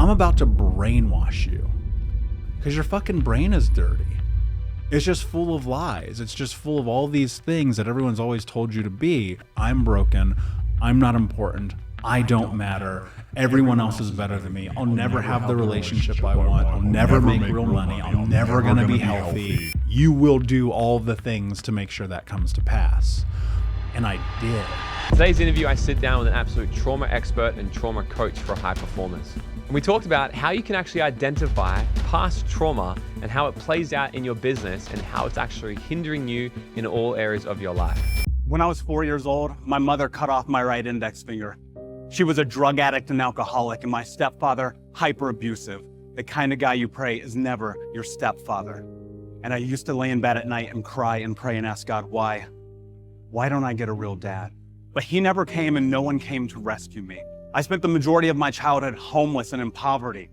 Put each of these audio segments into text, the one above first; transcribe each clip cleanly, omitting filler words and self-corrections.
I'm about to brainwash you because your fucking brain is dirty. It's just full of lies. It's just full of all these things that everyone's always told you to be. I'm broken. I'm not important. I don't matter. Everyone else is better than me. I'll never have the relationship I want. I'll never make real money. I'm never going to be healthy. You will do all the things to make sure that comes to pass. And I did. Today's interview, I sit down with an absolute trauma expert and trauma coach for high performance. And we talked about how you can actually identify past trauma and how it plays out in your business and how it's actually hindering you in all areas of your life. When I was 4 years old, my mother cut off my right index finger. She was a drug addict and alcoholic, and my stepfather, hyper abusive. The kind of guy you pray is never your stepfather. And I used to lay in bed at night and cry and pray and ask God, why? Why don't I get a real dad? But he never came and no one came to rescue me. I spent the majority of my childhood homeless and in poverty.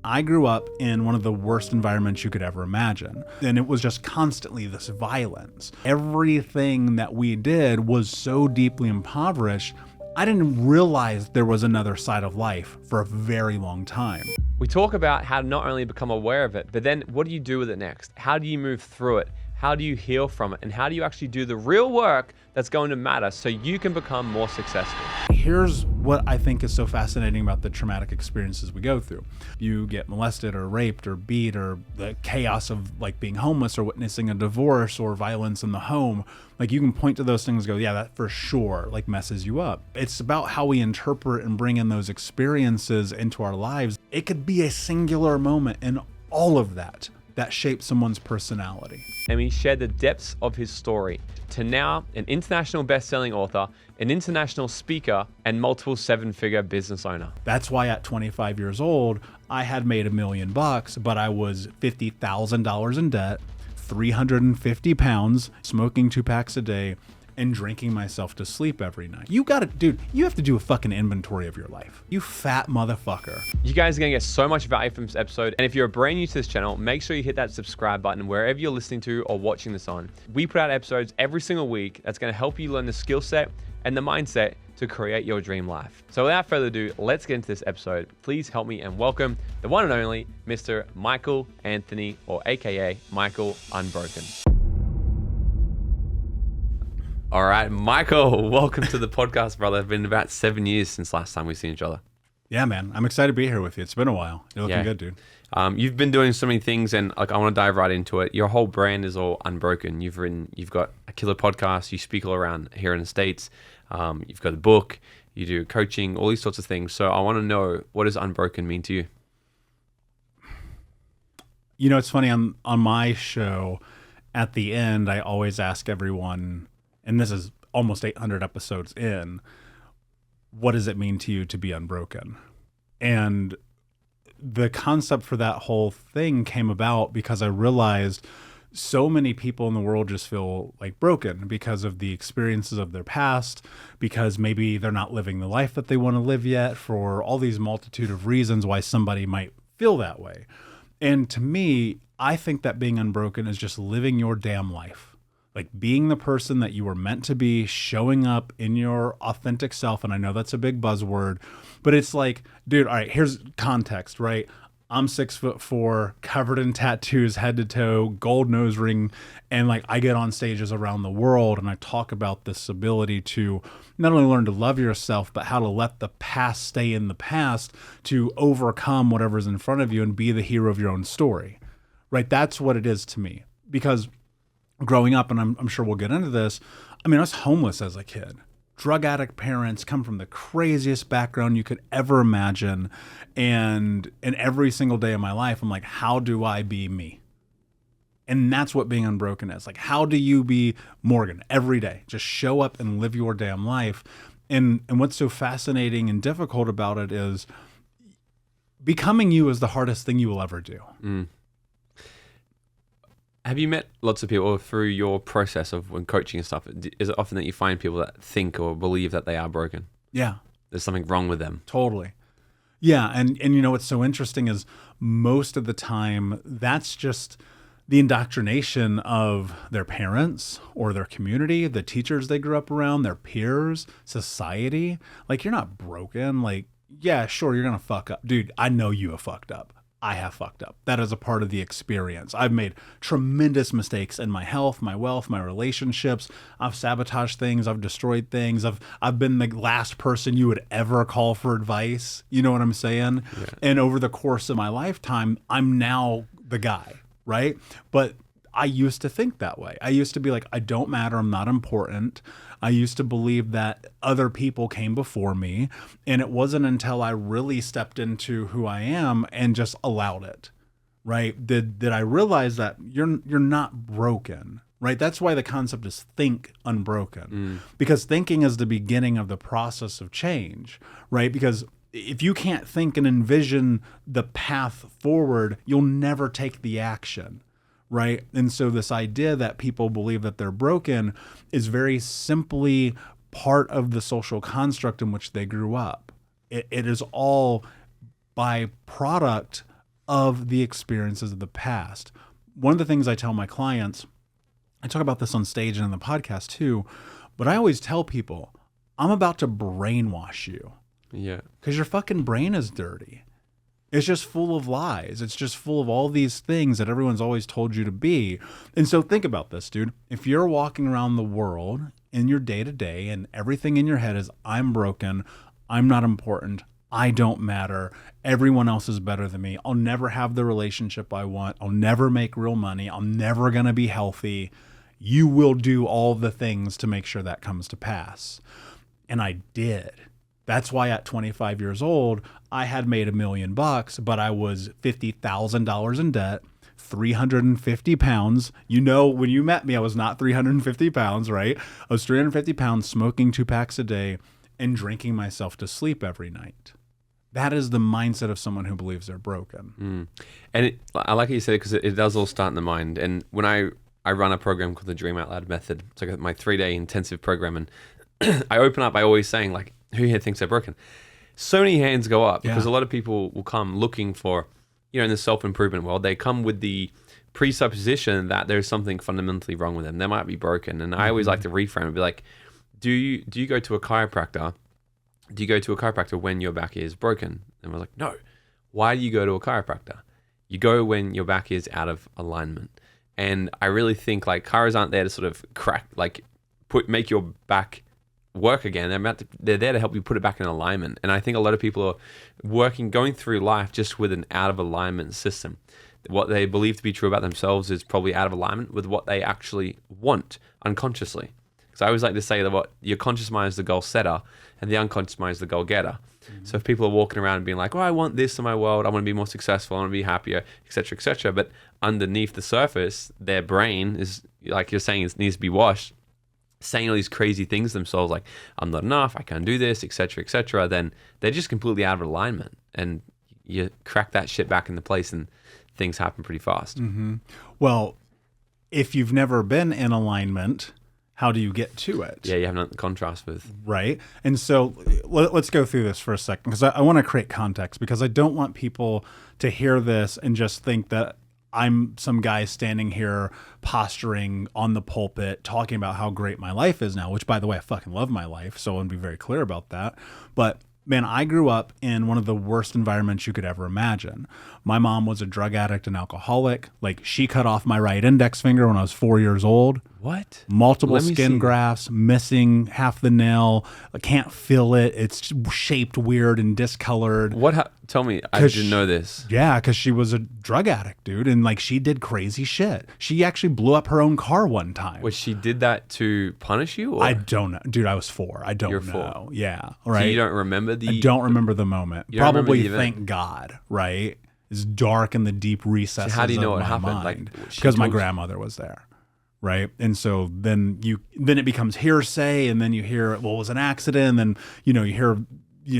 I grew up in one of the worst environments you could ever imagine. And it was just constantly this violence. Everything that we did was so deeply impoverished, I didn't realize there was another side of life for a very long time. We talk about how to not only become aware of it, but then what do you do with it next? How do you move through it? How do you heal from it? And how do you actually do the real work that's going to matter so you can become more successful? Here's what I think is so fascinating about the traumatic experiences we go through. You get molested or raped or beat, or the chaos of like being homeless or witnessing a divorce or violence in the home. Like you can point to those things and go, yeah, that for sure like messes you up. It's about how we interpret and bring in those experiences into our lives. It could be a singular moment in all of that shapes someone's personality. And he shared the depths of his story to now an international best-selling author, an international speaker, and multiple seven-figure business owner. That's why at 25 years old, I had made $1 million, but I was $50,000 in debt, 350 pounds, smoking 2 packs a day, and drinking myself to sleep every night. You have to do a fucking inventory of your life. You fat motherfucker. You guys are gonna get so much value from this episode. And if you're brand new to this channel, make sure you hit that subscribe button wherever you're listening to or watching this on. We put out episodes every single week that's gonna help you learn the skill set and the mindset to create your dream life. So without further ado, let's get into this episode. Please help me and welcome the one and only Mr. Michael Anthony, or AKA Michael Unbroken. All right, Michael, welcome to the podcast, brother. It's been about 7 years since last time we've seen each other. Yeah, man. I'm excited to be here with you. It's been a while. You're looking good, dude. You've been doing so many things, and like I want to dive right into it. Your whole brand is all Unbroken. You've got a killer podcast. You speak all around here in the States. You've got a book. You do coaching, all these sorts of things. So I want to know, what does Unbroken mean to you? You know, it's funny, on my show, at the end, I always ask everyone, and this is almost 800 episodes in, what does it mean to you to be unbroken? And the concept for that whole thing came about because I realized so many people in the world just feel like broken because of the experiences of their past, because maybe they're not living the life that they want to live yet, for all these multitude of reasons why somebody might feel that way. And to me, I think that being unbroken is just living your damn life. Like being the person that you were meant to be, showing up in your authentic self. And I know that's a big buzzword, but it's like, dude, all right, here's context, right? I'm 6'4", covered in tattoos, head to toe, gold nose ring. And like, I get on stages around the world and I talk about this ability to not only learn to love yourself, but how to let the past stay in the past to overcome whatever's in front of you and be the hero of your own story, right? That's what it is to me. Because growing up, and I'm sure we'll get into this, I mean, I was homeless as a kid. Drug addict parents, come from the craziest background you could ever imagine. And every single day of my life, I'm like, how do I be me? And that's what being unbroken is. Like, how do you be Morgan every day? Just show up and live your damn life. And what's so fascinating and difficult about it is becoming you is the hardest thing you will ever do. Mm. Have you met lots of people through your process of when coaching and stuff? Is it often that you find people that think or believe that they are broken? Yeah. There's something wrong with them. Totally. Yeah. And you know, what's so interesting is most of the time, that's just the indoctrination of their parents or their community, the teachers they grew up around, their peers, society. Like, you're not broken. Like, yeah, sure, you're going to fuck up. Dude, I know you have fucked up. I have fucked up. That is a part of the experience. I've made tremendous mistakes in my health, my wealth, my relationships. I've sabotaged things. I've destroyed things. I've been the last person you would ever call for advice. You know what I'm saying? Yeah. And over the course of my lifetime, I'm now the guy, right? But I used to think that way. I used to be like, I don't matter. I'm not important. I used to believe that other people came before me. And it wasn't until I really stepped into who I am and just allowed it, right? Did I realize that you're not broken, right? That's why the concept is think unbroken, because thinking is the beginning of the process of change, right? Because if you can't think and envision the path forward, you'll never take the action. Right. And so this idea that people believe that they're broken is very simply part of the social construct in which they grew up. It is all byproduct of the experiences of the past. One of the things I tell my clients, I talk about this on stage and in the podcast too, but I always tell people, I'm about to brainwash you. Yeah. Because your fucking brain is dirty. It's just full of lies. It's just full of all these things that everyone's always told you to be. And so think about this, dude. If you're walking around the world in your day-to-day and everything in your head is, I'm broken, I'm not important, I don't matter, everyone else is better than me, I'll never have the relationship I want, I'll never make real money, I'm never going to be healthy, you will do all the things to make sure that comes to pass. And I did. That's why at 25 years old, I had made $1 million, but I was $50,000 in debt, 350 pounds. You know, when you met me, I was not 350 pounds, right? I was 350 pounds, smoking 2 packs a day and drinking myself to sleep every night. That is the mindset of someone who believes they're broken. And I like how you said it, because it does all start in the mind. And when I run a program called the Dream Out Loud Method, it's like my 3-day intensive program. And I open up by always saying, like, who here thinks they're broken? So many hands go up because a lot of people will come looking for, in the self-improvement world, they come with the presupposition that there's something fundamentally wrong with them. They might be broken. And I always like to reframe and be like, do you go to a chiropractor? Do you go to a chiropractor when your back is broken? And we're like, no. Why do you go to a chiropractor? You go when your back is out of alignment. And I really think like chiros aren't there to sort of make your back work again. They're there to help you put it back in alignment. And I think a lot of people are going through life just with an out of alignment system. What they believe to be true about themselves is probably out of alignment with what they actually want unconsciously. Because I always like to say that your conscious mind is the goal setter and the unconscious mind is the goal getter. So if people are walking around and being like, oh, I want this in my world, I want to be more successful, I want to be happier, etc., but underneath the surface, their brain is, like you're saying, it needs to be washed, saying all these crazy things to themselves, like, I'm not enough, I can't do this, etc., then they're just completely out of alignment. And you crack that shit back into place and things happen pretty fast. Well, if you've never been in alignment, how do you get to it? Yeah, you have nothing to contrast with. Right. And so let's go through this for a second, because I want to create context, because I don't want people to hear this and just think that I'm some guy standing here posturing on the pulpit talking about how great my life is now, which, by the way, I fucking love my life. So I want to be very clear about that. But man, I grew up in one of the worst environments you could ever imagine. My mom was a drug addict and alcoholic. Like, she cut off my right index finger when I was 4 years old. What? Multiple skin grafts, missing half the nail. I can't feel it. It's shaped weird and discolored. What? Tell me, I didn't know this. Yeah, because she was a drug addict, dude. And like, she did crazy shit. She actually blew up her own car one time. Was she did that to punish you? Or? I don't know. Dude, I was 4. I don't You're know. 4. Yeah. Right. So you don't remember I don't remember the moment. Probably, the thank God, right? It's dark in the deep recesses so how do you know of what my happened? mind. Like, because my grandmother was there, right? And so then it becomes hearsay, and then you hear, well, it was an accident, and then you hear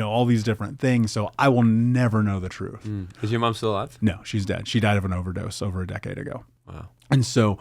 all these different things. So I will never know the truth. Is your mom still alive? No, she's dead. She died of an overdose over a decade ago. Wow. And so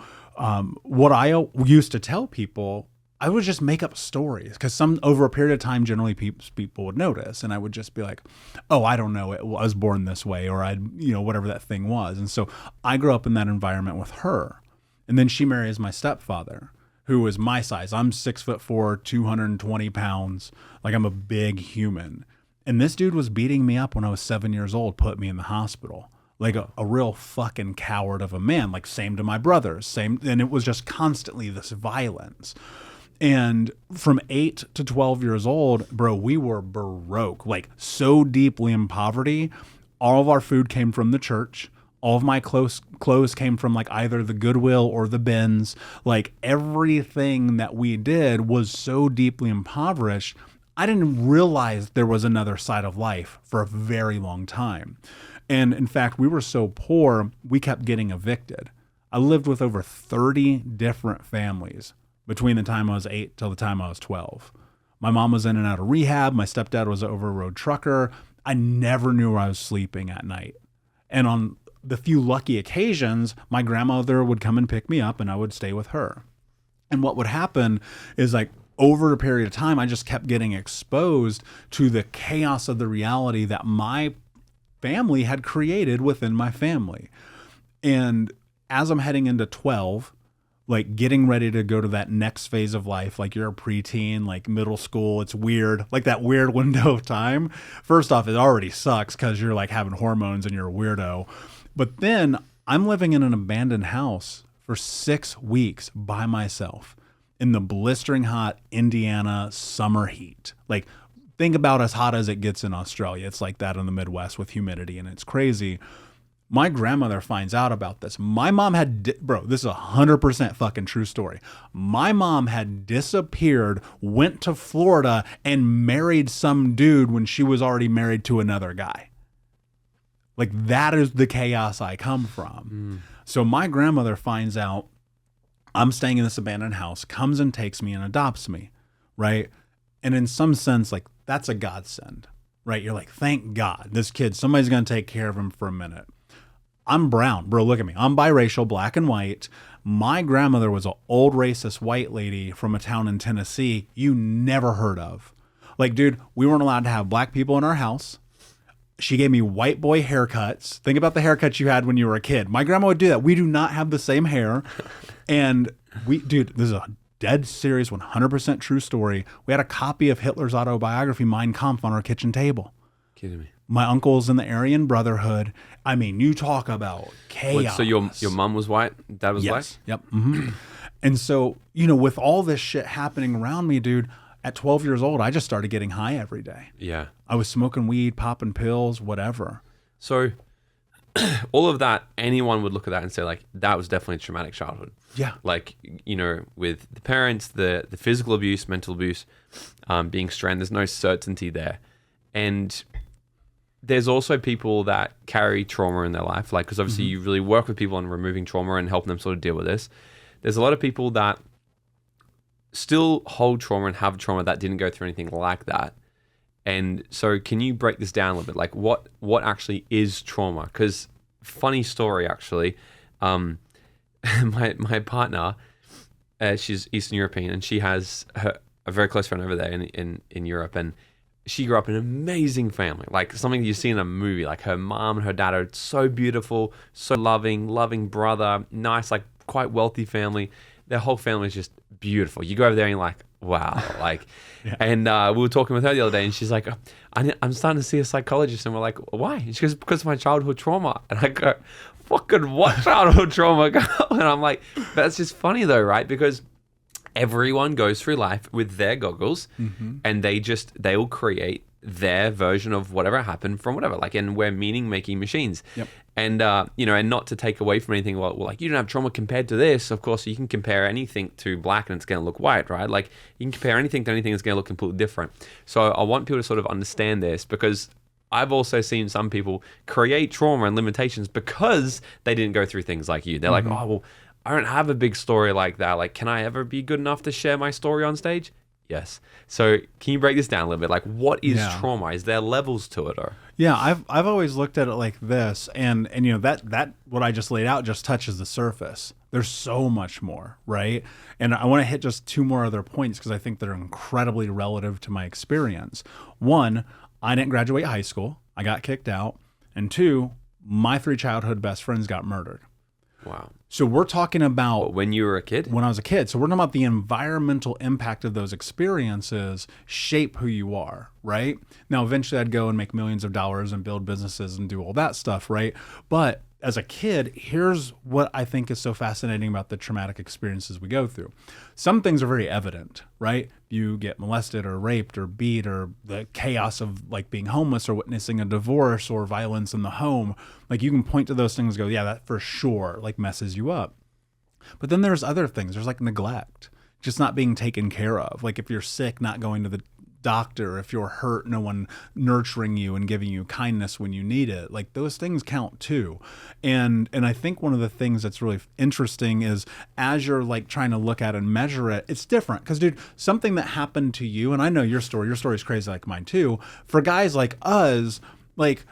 what I used to tell people, I would just make up stories, because over a period of time, generally people would notice, and I would just be like, oh, I don't know, I was born this way, or whatever that thing was. And so I grew up in that environment with her. And then she marries my stepfather, who was my size. I'm 6'4", 220 pounds. Like, I'm a big human. And this dude was beating me up when I was 7 years old, put me in the hospital. Like a real fucking coward of a man. Like same to my brothers, same. And it was just constantly this violence. And from 8 to 12 years old, bro, we were broke, like so deeply in poverty. All of our food came from the church. All of my clothes came from like either the Goodwill or the bins. Like everything that we did was so deeply impoverished. I didn't realize there was another side of life for a very long time. And in fact, we were so poor, we kept getting evicted. I lived with over 30 different families between the time I was 8 till the time I was 12. My mom was in and out of rehab. My stepdad was an over-the-road trucker. I never knew where I was sleeping at night. And on the few lucky occasions, my grandmother would come and pick me up and I would stay with her. And what would happen is like over a period of time, I just kept getting exposed to the chaos of the reality that my family had created within my family. And as I'm heading into 12, like getting ready to go to that next phase of life, like you're a preteen, like middle school, it's weird, like that weird window of time. First off, it already sucks because you're like having hormones and you're a weirdo. But then I'm living in an abandoned house for 6 weeks by myself in the blistering hot Indiana summer heat. Like think about as hot as it gets in Australia. It's like that in the Midwest with humidity and it's crazy. My grandmother finds out about this. My mom had, bro, this is 100% fucking true story. My mom had disappeared, went to Florida, and married some dude when she was already married to another guy. Like, that is the chaos I come from. So my grandmother finds out I'm staying in this abandoned house, comes and takes me and adopts me, right? And in some sense, like, that's a godsend, right? You're like, thank God, this kid, somebody's going to take care of him for a minute. I'm brown, bro. Look at me. I'm biracial, black and white. My grandmother was an old racist white lady from a town in Tennessee you never heard of. Like, dude, we weren't allowed to have black people in our house. She gave me white boy haircuts. Think about the haircuts you had when you were a kid. My grandma would do that. We do not have the same hair. And dude, this is a dead serious, 100% true story. We had a copy of Hitler's autobiography, Mein Kampf, on our kitchen table. Kidding me. My uncle's in the Aryan Brotherhood. I mean, you talk about chaos. Wait, so your mom was white? Dad was black? Yep. Mm-hmm. And so, you know, with all this shit happening around me, dude, at 12 years old, I just started getting high every day. Yeah. I was smoking weed, popping pills, whatever. So all of that, anyone would look at that and say, like, that was definitely a traumatic childhood. Yeah. Like, you know, with the parents, the physical abuse, mental abuse, being stranded, there's no certainty there. And there's also people that carry trauma in their life, like, because obviously you really work with people on removing trauma and helping them sort of deal with this. There's a lot of people that still hold trauma and have trauma that didn't go through anything like that. And so can you break this down a little bit? Like what actually is trauma? Because funny story, actually, my partner, she's Eastern European and she has a very close friend over there in Europe, and she grew up in an amazing family, like something you see in a movie. Like her mom and her dad are so beautiful, so loving brother, nice, like quite wealthy family. Their whole family is just beautiful. You go over there and you're like, wow. Like, yeah. And we were talking with her the other day and she's like, I'm starting to see a psychologist. And we're like, why? And she goes, because of my childhood trauma. And I go, fucking what childhood trauma? And I'm like, that's just funny though, right? Because everyone goes through life with their goggles and they will create their version of whatever happened from whatever, like, and we're meaning making machines. Yep. And, you know, and not to take away from anything, well, like, you don't have trauma compared to this. Of course, you can compare anything to black and it's going to look white, right? Like, you can compare anything to anything that's going to look completely different. So I want people to sort of understand this, because I've also seen some people create trauma and limitations because they didn't go through things like you. They're like, oh, well, I don't have a big story like that. Like, can I ever be good enough to share my story on stage? Yes. So can you break this down a little bit? Like, what is trauma? Is there levels to it? Or yeah, I've always looked at it like this, and you know, that what I just laid out just touches the surface. There's so much more, right? And I want to hit just two more other points because I think they're incredibly relative to my experience. One, I didn't graduate high school. I got kicked out. And two, my 3 childhood best friends got murdered. Wow. So we're talking about When you were a kid? when I was a kid. So we're talking about the environmental impact of those experiences shape who you are, right? Now, eventually I'd go and make millions of dollars and build businesses and do all that stuff, right? But as a kid, here's what I think is so fascinating about the traumatic experiences we go through. Some things are very evident, right? You get molested or raped or beat, or the chaos of like being homeless or witnessing a divorce or violence in the home. Like you can point to those things and go, yeah, that for sure like messes you up. But then there's other things. There's like neglect, just not being taken care of. Like if you're sick, not going to the doctor. If you're hurt, no one nurturing you and giving you kindness when you need it. Like those things count too. And I think one of the things that's really interesting is as you're like trying to look at and measure it, it's different. Because dude, something that happened to you, and I know your story is crazy like mine too. For guys like us, like,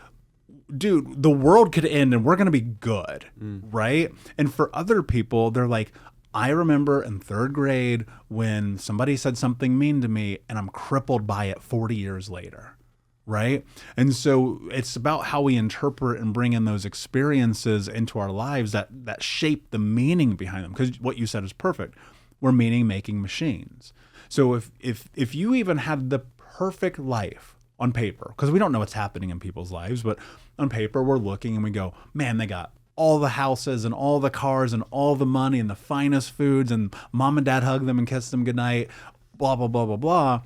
dude, the world could end and we're going to be good, right? And for other people, they're like, I remember in third grade when somebody said something mean to me and I'm crippled by it 40 years later, right? And so it's about how we interpret and bring in those experiences into our lives that shape the meaning behind them. Because what you said is perfect. We're meaning-making machines. So if you even had the perfect life on paper, because we don't know what's happening in people's lives, but on paper we're looking and we go, man, they got all the houses and all the cars and all the money and the finest foods, and mom and dad hug them and kiss them goodnight, blah, blah, blah, blah, blah.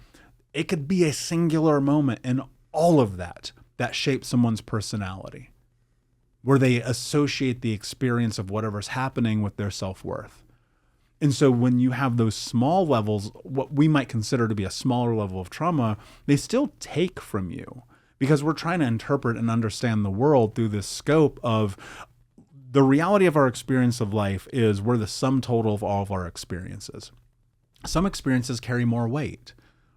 It could be a singular moment in all of that shapes someone's personality, where they associate the experience of whatever's happening with their self-worth. And so when you have those small levels, what we might consider to be a smaller level of trauma, they still take from you, because we're trying to interpret and understand the world through this scope of the reality of our experience of life is we're the sum total of all of our experiences. Some experiences carry more weight,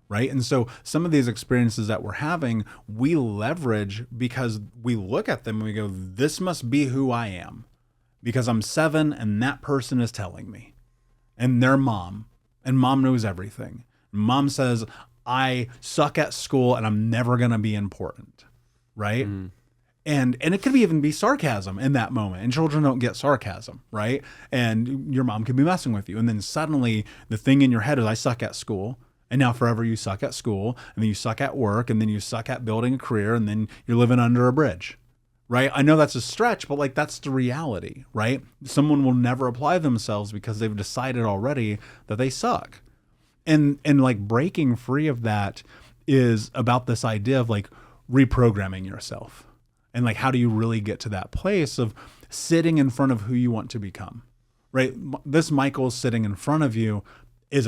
right? And so some of these experiences that we're having, we leverage because we look at them and we go, this must be who I am because I'm 7 and that person is telling me. And they're mom, and mom knows everything. Mom says, I suck at school and I'm never going to be important, right? And it could even be sarcasm in that moment. And children don't get sarcasm, right? And your mom could be messing with you. And then suddenly the thing in your head is, I suck at school. And now forever you suck at school. And then you suck at work. And then you suck at building a career. And then you're living under a bridge, right? I know that's a stretch, but like that's the reality, right? Someone will never apply themselves because they've decided already that they suck. And like breaking free of that is about this idea of like reprogramming yourself. And like, how do you really get to that place of sitting in front of who you want to become, right? This Michael sitting in front of you is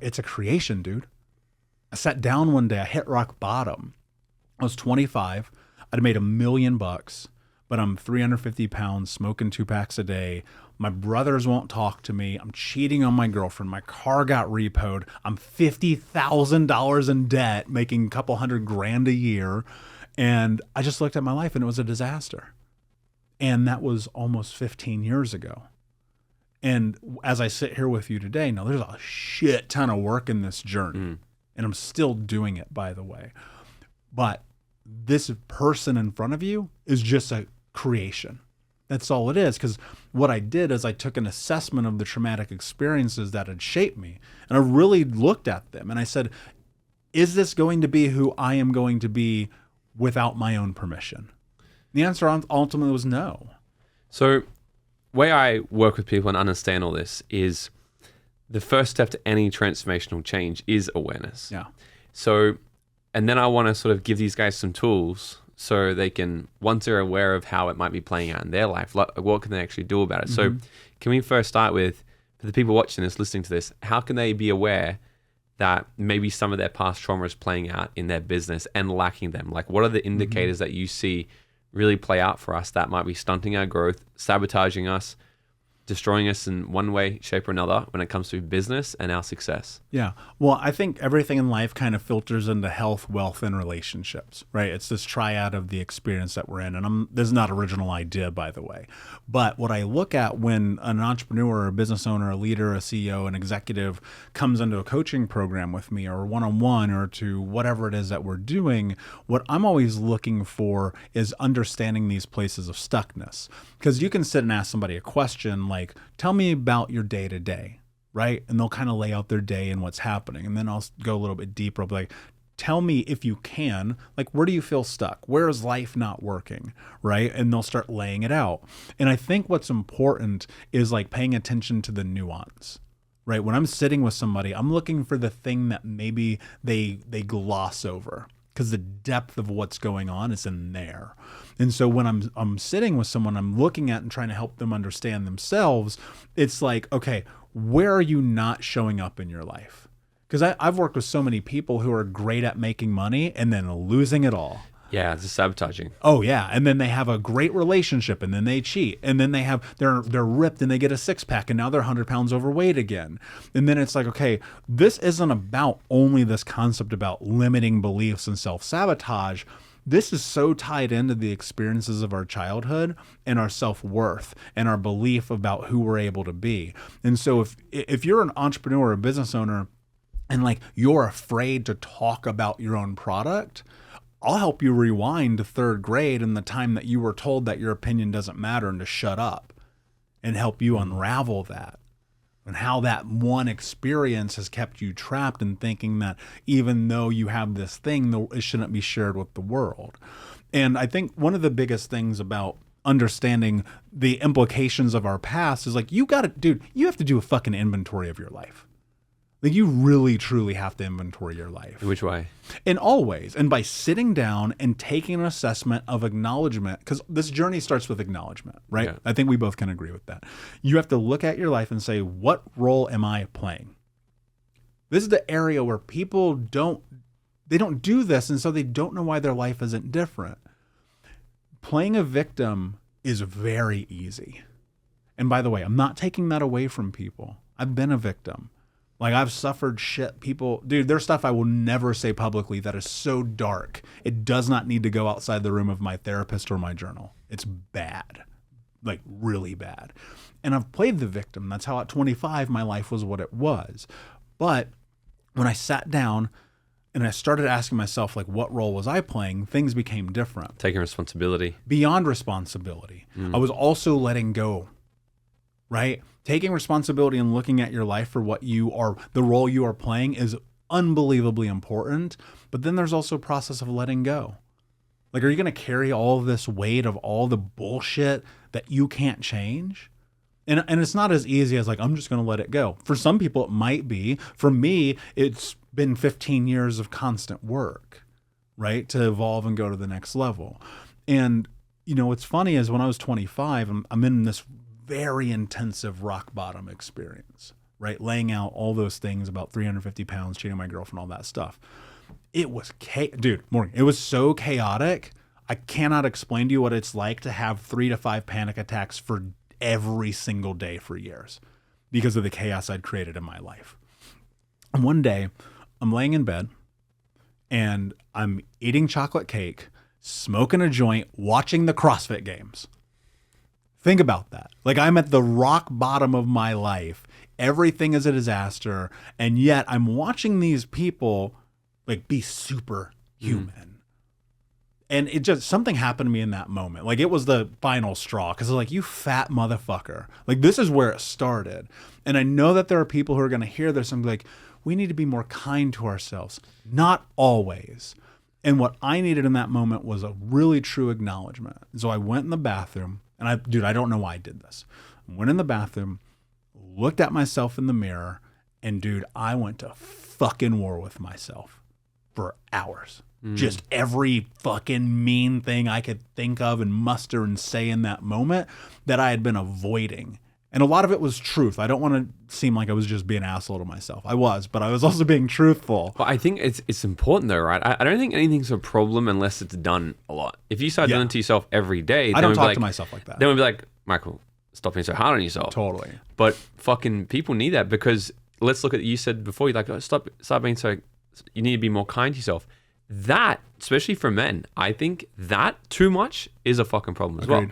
it's a creation, dude. I sat down one day, I hit rock bottom. I was 25. I'd made $1 million, but I'm 350 pounds, smoking 2 packs a day. My brothers won't talk to me. I'm cheating on my girlfriend. My car got repoed. I'm $50,000 in debt, making a couple $100,000 a year. And I just looked at my life and it was a disaster. And that was almost 15 years ago. And as I sit here with you today, now there's a shit ton of work in this journey. And I'm still doing it, by the way. But this person in front of you is just a creation. That's all it is. Because what I did is I took an assessment of the traumatic experiences that had shaped me. And I really looked at them. And I said, is this going to be who I am going to be without my own permission? The answer ultimately was no. So way I work with people and understand all this is the first step to any transformational change is awareness. Yeah. So, and then I want to sort of give these guys some tools so they can, once they're aware of how it might be playing out in their life, like, what can they actually do about it? So can we first start with, for the people watching this, listening to this, how can they be aware that maybe some of their past trauma is playing out in their business and lacking them? Like, what are the indicators that you see really play out for us that might be stunting our growth, sabotaging us, destroying us in one way, shape, or another when it comes to business and our success? Yeah. Well, I think everything in life kind of filters into health, wealth, and relationships, right? It's this triad of the experience that we're in. And this is not original idea, by the way. But what I look at when an entrepreneur, a business owner, a leader, a CEO, an executive comes into a coaching program with me or one-on-one or to whatever it is that we're doing, what I'm always looking for is understanding these places of stuckness. Because you can sit and ask somebody a question like, like, tell me about your day to day, right? And they'll kind of lay out their day and what's happening. And then I'll go a little bit deeper. I'll be like, tell me if you can, like, where do you feel stuck? Where is life not working, right? And they'll start laying it out. And I think what's important is like paying attention to the nuance, right? When I'm sitting with somebody, I'm looking for the thing that maybe they gloss over, because the depth of what's going on is in there. And so when I'm sitting with someone I'm looking at and trying to help them understand themselves, it's like, okay, where are you not showing up in your life? Because I've worked with so many people who are great at making money and then losing it all. Yeah, it's sabotaging. Oh yeah, and then they have a great relationship, and then they cheat, and then they're ripped, and they get a 6-pack, and now they're 100 pounds overweight again. And then it's like, okay, this isn't about only this concept about limiting beliefs and self-sabotage. This is so tied into the experiences of our childhood and our self-worth and our belief about who we're able to be. And so if you're an entrepreneur or a business owner, and like you're afraid to talk about your own product, I'll help you rewind to 3rd grade and the time that you were told that your opinion doesn't matter and to shut up, and help you unravel that, and how that one experience has kept you trapped in thinking that even though you have this thing, it shouldn't be shared with the world. And I think one of the biggest things about understanding the implications of our past is like, you have to do a fucking inventory of your life. Like, you really, truly have to inventory your life. Which way? In all ways. And by sitting down and taking an assessment of acknowledgement, because this journey starts with acknowledgement, right? Yeah. I think we both can agree with that. You have to look at your life and say, what role am I playing? This is the area where people don't do this, and so they don't know why their life isn't different. Playing a victim is very easy. And by the way, I'm not taking that away from people. I've been a victim. Like, I've suffered shit. People, dude, there's stuff I will never say publicly that is so dark, it does not need to go outside the room of my therapist or my journal. It's bad, like really bad. And I've played the victim. That's how at 25, my life was what it was. But when I sat down and I started asking myself, like, what role was I playing? Things became different. Taking responsibility. Beyond responsibility. I was also letting go, right? Taking responsibility and looking at your life for what you are, the role you are playing, is unbelievably important. But then there's also a process of letting go. Like, are you going to carry all of this weight of all the bullshit that you can't change? And it's not as easy as like, I'm just going to let it go. For some people, it might be. For me, it's been 15 years of constant work, right? To evolve and go to the next level. And, you know, what's funny is when I was 25, I'm in this very intensive rock bottom experience, right? Laying out all those things about 350 pounds, cheating on my girlfriend, all that stuff. It was, dude, Morgan, it was so chaotic. I cannot explain to you what it's like to have 3 to 5 panic attacks for every single day for years because of the chaos I'd created in my life. And one day I'm laying in bed and I'm eating chocolate cake, smoking a joint, watching the CrossFit Games. Think about that. Like, I'm at the rock bottom of my life. Everything is a disaster. And yet I'm watching these people like be superhuman. And it just, something happened to me in that moment. Like, it was the final straw. Cause I was like, you fat motherfucker. Like, this is where it started. And I know that there are people who are going to hear this and be like, we need to be more kind to ourselves. Not always. And what I needed in that moment was a really true acknowledgement. So I went in the bathroom. And I don't know why I did this. I went in the bathroom, looked at myself in the mirror, and dude, I went to fucking war with myself for hours. Just every fucking mean thing I could think of and muster and say in that moment that I had been avoiding. And a lot of it was truth. I don't want to seem like I was just being an asshole to myself. I was, but I was also being truthful. Well, I think it's important though, right? I don't think anything's a problem unless it's done a lot. If you start doing it to yourself every day, I don't talk to myself like that. Then we'd be like, Michael, stop being so hard on yourself. Totally. But fucking people need that, because let's look at, you said before, you're like, oh, stop being so, you need to be more kind to yourself. That, especially for men, I think that too much is a fucking problem as well.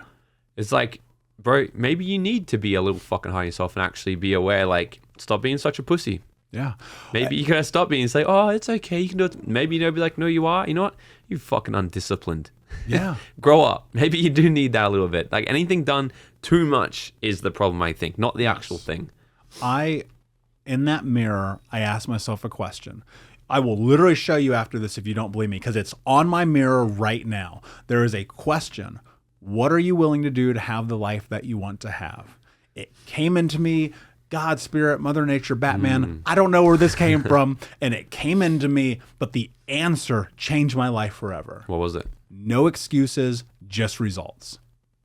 It's like, bro, maybe you need to be a little fucking high on yourself and actually be aware, like, stop being such a pussy. Yeah. Maybe you gotta stop being and say, oh, it's okay, you can do it. Maybe you'll be like, no, you are. You know what? You fucking undisciplined. Yeah. Grow up. Maybe you do need that a little bit. Like anything done too much is the problem, I think, not the actual thing. In that mirror, I asked myself a question. I will literally show you after this if you don't believe me, because it's on my mirror right now. There is a question. What are you willing to do to have the life that you want to have? It came into me, God, Spirit, Mother Nature, Batman. I don't know where this came from. And it came into me, but the answer changed my life forever. What was it? No excuses, just results.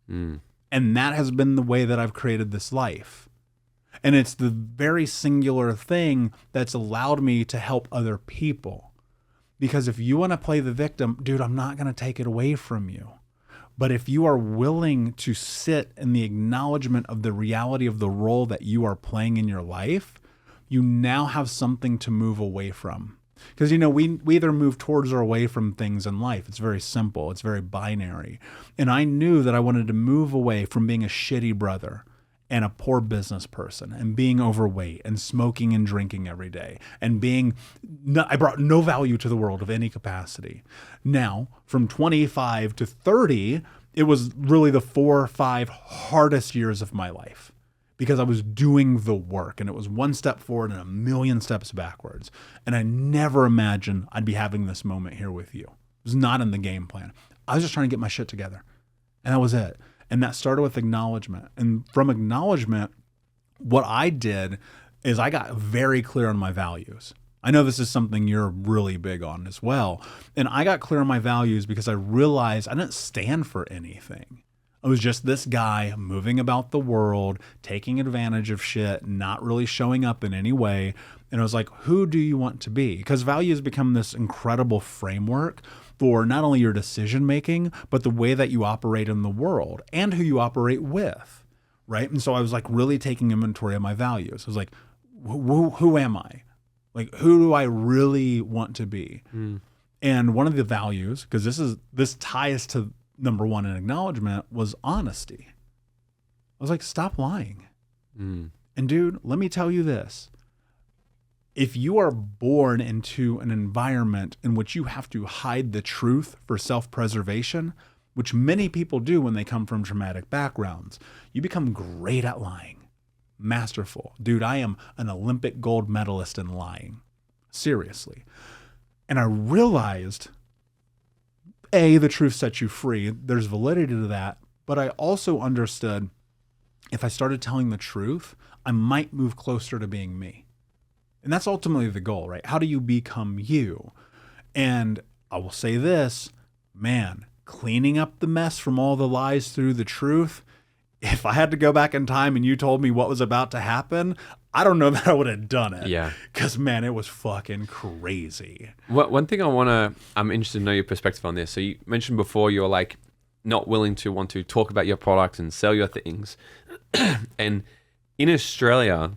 And that has been the way that I've created this life. And it's the very singular thing that's allowed me to help other people. Because if you want to play the victim, dude, I'm not going to take it away from you. But if you are willing to sit in the acknowledgement of the reality of the role that you are playing in your life, you now have something to move away from. Because, we either move towards or away from things in life. It's very simple. It's very binary. And I knew that I wanted to move away from being a shitty brother and a poor business person and being overweight and smoking and drinking every day and I brought no value to the world of any capacity. Now, from 25 to 30, it was really the 4 or 5 hardest years of my life because I was doing the work and it was one step forward and a million steps backwards. And I never imagined I'd be having this moment here with you. It was not in the game plan. I was just trying to get my shit together. And that was it. And that started with acknowledgement. And from acknowledgement, what I did is I got very clear on my values. I know this is something you're really big on as well. And I got clear on my values because I realized I didn't stand for anything. I was just this guy moving about the world, taking advantage of shit, not really showing up in any way. And I was like, who do you want to be? Because values become this incredible framework for not only your decision making, but the way that you operate in the world and who you operate with, right? And so I was like really taking inventory of my values. I was like, who am I? Like, who do I really want to be? And one of the values, because this ties to number one in acknowledgement, was honesty. I was like, stop lying. And dude, let me tell you this. If you are born into an environment in which you have to hide the truth for self-preservation, which many people do when they come from traumatic backgrounds, you become great at lying. Masterful. Dude, I am an Olympic gold medalist in lying. Seriously. And I realized, the truth sets you free. There's validity to that. But I also understood if I started telling the truth, I might move closer to being me. And that's ultimately the goal, right? How do you become you? And I will say this, man, cleaning up the mess from all the lies through the truth, if I had to go back in time and you told me what was about to happen, I don't know that I would have done it. Yeah. Because, man, it was fucking crazy. One thing I'm interested to know your perspective on this. So you mentioned before you're like not willing to want to talk about your product and sell your things. And in Australia,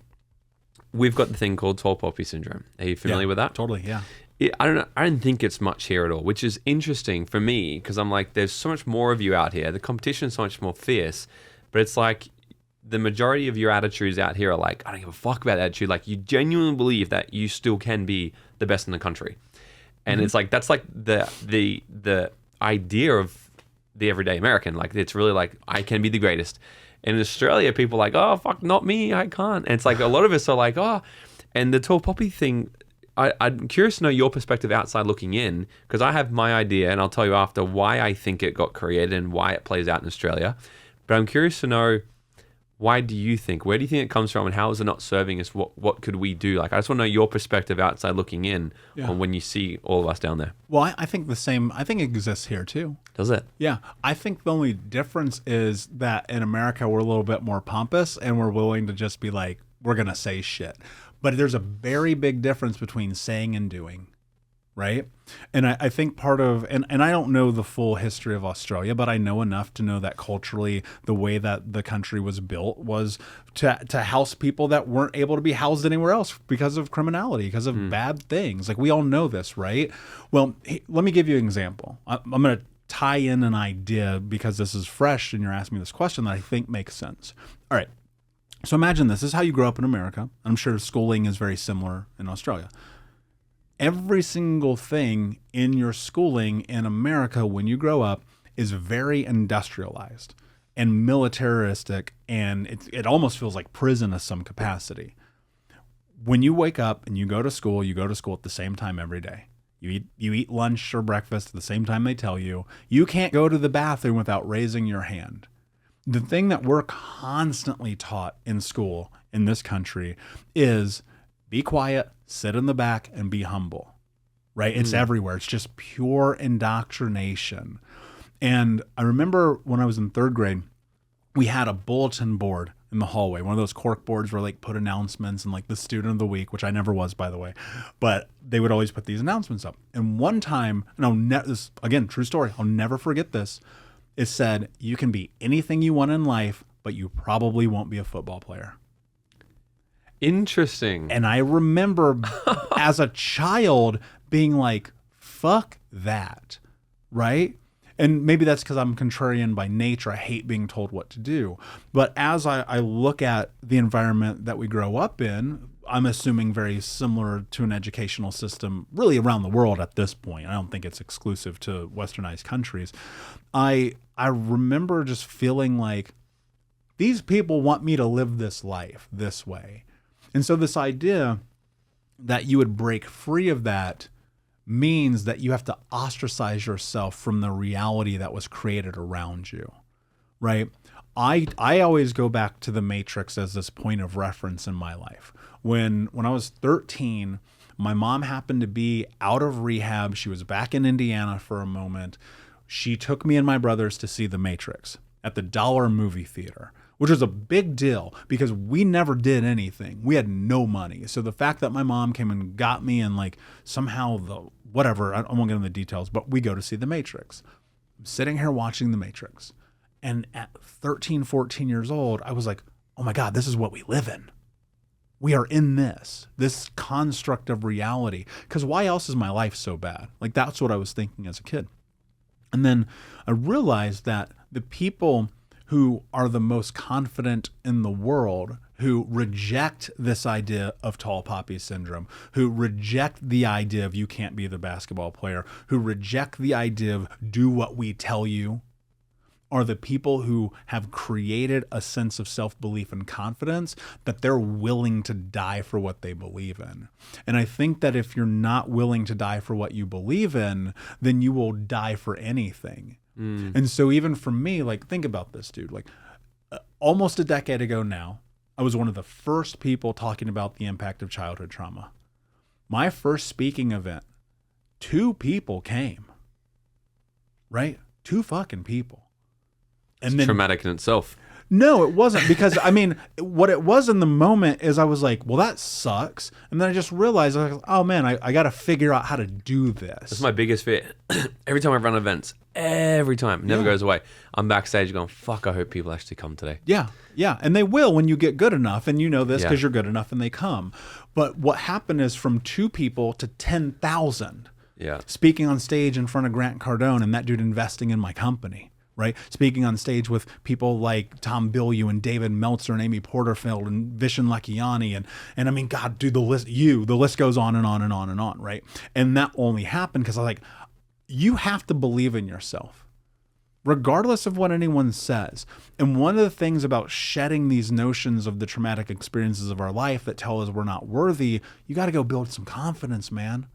we've got the thing called tall poppy syndrome. Are you familiar with that? Totally, yeah. I don't think it's much here at all, which is interesting for me because I'm like, there's so much more of you out here. The competition is so much more fierce, but it's like the majority of your attitudes out here are like, I don't give a fuck about that attitude. Like you genuinely believe that you still can be the best in the country. And it's like, that's like the idea of the everyday American. Like it's really like, I can be the greatest. And in Australia, people are like, oh, fuck, not me, I can't. And it's like a lot of us are like, oh, and the tall poppy thing, I'm curious to know your perspective outside looking in, because I have my idea, and I'll tell you after why I think it got created and why it plays out in Australia. But I'm curious to know, why do you think, where do you think it comes from, and how is it not serving us? What could we do? Like, I just want to know your perspective outside looking in on when you see all of us down there. Well, I think the same, I think it exists here too. Does it? Yeah. I think the only difference is that in America, we're a little bit more pompous and we're willing to just be like, we're going to say shit. But there's a very big difference between saying and doing, right? And I think part of, and I don't know the full history of Australia, but I know enough to know that culturally, the way that the country was built was to house people that weren't able to be housed anywhere else because of criminality, because of bad things. Like we all know this, right? Well, let me give you an example. I'm going to tie in an idea because this is fresh and you're asking me this question that I think makes sense. All right. So imagine this is how you grow up in America. I'm sure schooling is very similar in Australia. Every single thing in your schooling in America when you grow up is very industrialized and militaristic, and it almost feels like prison of some capacity. When you wake up and you go to school at the same time every day. You eat lunch or breakfast at the same time they tell you. You can't go to the bathroom without raising your hand. The thing that we're constantly taught in school in this country is be quiet, sit in the back, and be humble, right? It's everywhere. It's just pure indoctrination. And I remember when I was in 3rd grade, we had a bulletin board in the hallway, one of those cork boards where like put announcements and like the student of the week, which I never was, by the way, but they would always put these announcements up. And one time, and this again, true story, I'll never forget this. It said, you can be anything you want in life, but you probably won't be a football player. Interesting. And I remember as a child being like, fuck that, right? And maybe that's because I'm contrarian by nature. I hate being told what to do. But as I look at the environment that we grow up in, I'm assuming very similar to an educational system really around the world at this point. I don't think it's exclusive to westernized countries. I remember just feeling like these people want me to live this life this way. And so this idea that you would break free of that means that you have to ostracize yourself from the reality that was created around you, right? I always go back to the Matrix as this point of reference in my life. When I was 13, my mom happened to be out of rehab. She was back in Indiana for a moment. She took me and my brothers to see The Matrix at the $1 movie theater, which was a big deal because we never did anything. We had no money. So the fact that my mom came and got me and like somehow whatever, I won't get into the details, but we go to see The Matrix. I'm sitting here watching The Matrix. And at 13, 14 years old, I was like, oh my God, this is what we live in. We are in this construct of reality. Because why else is my life so bad? Like that's what I was thinking as a kid. And then I realized that the people who are the most confident in the world, who reject this idea of tall poppy syndrome, who reject the idea of you can't be the basketball player, who reject the idea of do what we tell you, are the people who have created a sense of self-belief and confidence that they're willing to die for what they believe in. And I think that if you're not willing to die for what you believe in, then you will die for anything. And so even for me, like, think about this, dude. Like, almost a decade ago now, I was one of the first people talking about the impact of childhood trauma. My first speaking event, 2 people came, right? 2 fucking people. And it's traumatic in itself. No, it wasn't, because I mean, what it was in the moment is I was like, well, that sucks. And then I just realized, I was like, oh man, I got to figure out how to do this. That's my biggest fear. Every time I run events, every time, it never goes away. I'm backstage going, fuck, I hope people actually come today. Yeah. And they will when you get good enough. And you know this because you're good enough and they come. But what happened is from 2 people to 10,000 speaking on stage in front of Grant Cardone and that dude investing in my company. Right, speaking on stage with people like Tom Bilyeu and David Meltzer and Amy Porterfield and Vishen Lakhiani and I mean, God, dude, the list goes on and on and on and on, right? And that only happened because I was like, you have to believe in yourself, regardless of what anyone says. And one of the things about shedding these notions of the traumatic experiences of our life that tell us we're not worthy, you got to go build some confidence, man.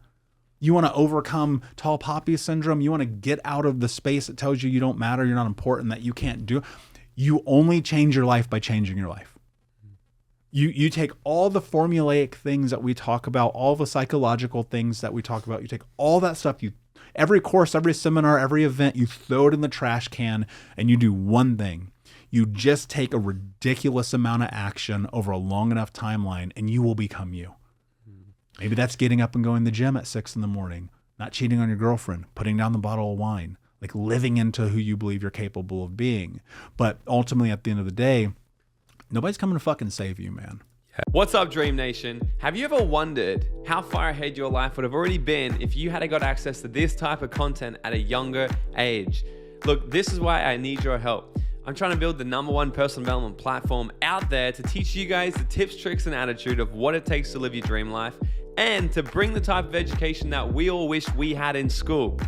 You want to overcome tall poppy syndrome. You want to get out of the space that tells you you don't matter, you're not important, that you can't do. You only change your life by changing your life. You take all the formulaic things that we talk about, all the psychological things that we talk about, you take all that stuff, every course, every seminar, every event, you throw it in the trash can and you do one thing. You just take a ridiculous amount of action over a long enough timeline and you will become you. Maybe that's getting up and going to the gym at 6 a.m, not cheating on your girlfriend, putting down the bottle of wine, like living into who you believe you're capable of being. But ultimately, at the end of the day, nobody's coming to fucking save you, man. What's up, Dream Nation? Have you ever wondered how far ahead your life would have already been if you had got access to this type of content at a younger age? Look, this is why I need your help. I'm trying to build the #1 personal development platform out there to teach you guys the tips, tricks, and attitude of what it takes to live your dream life and to bring the type of education that we all wish we had in school.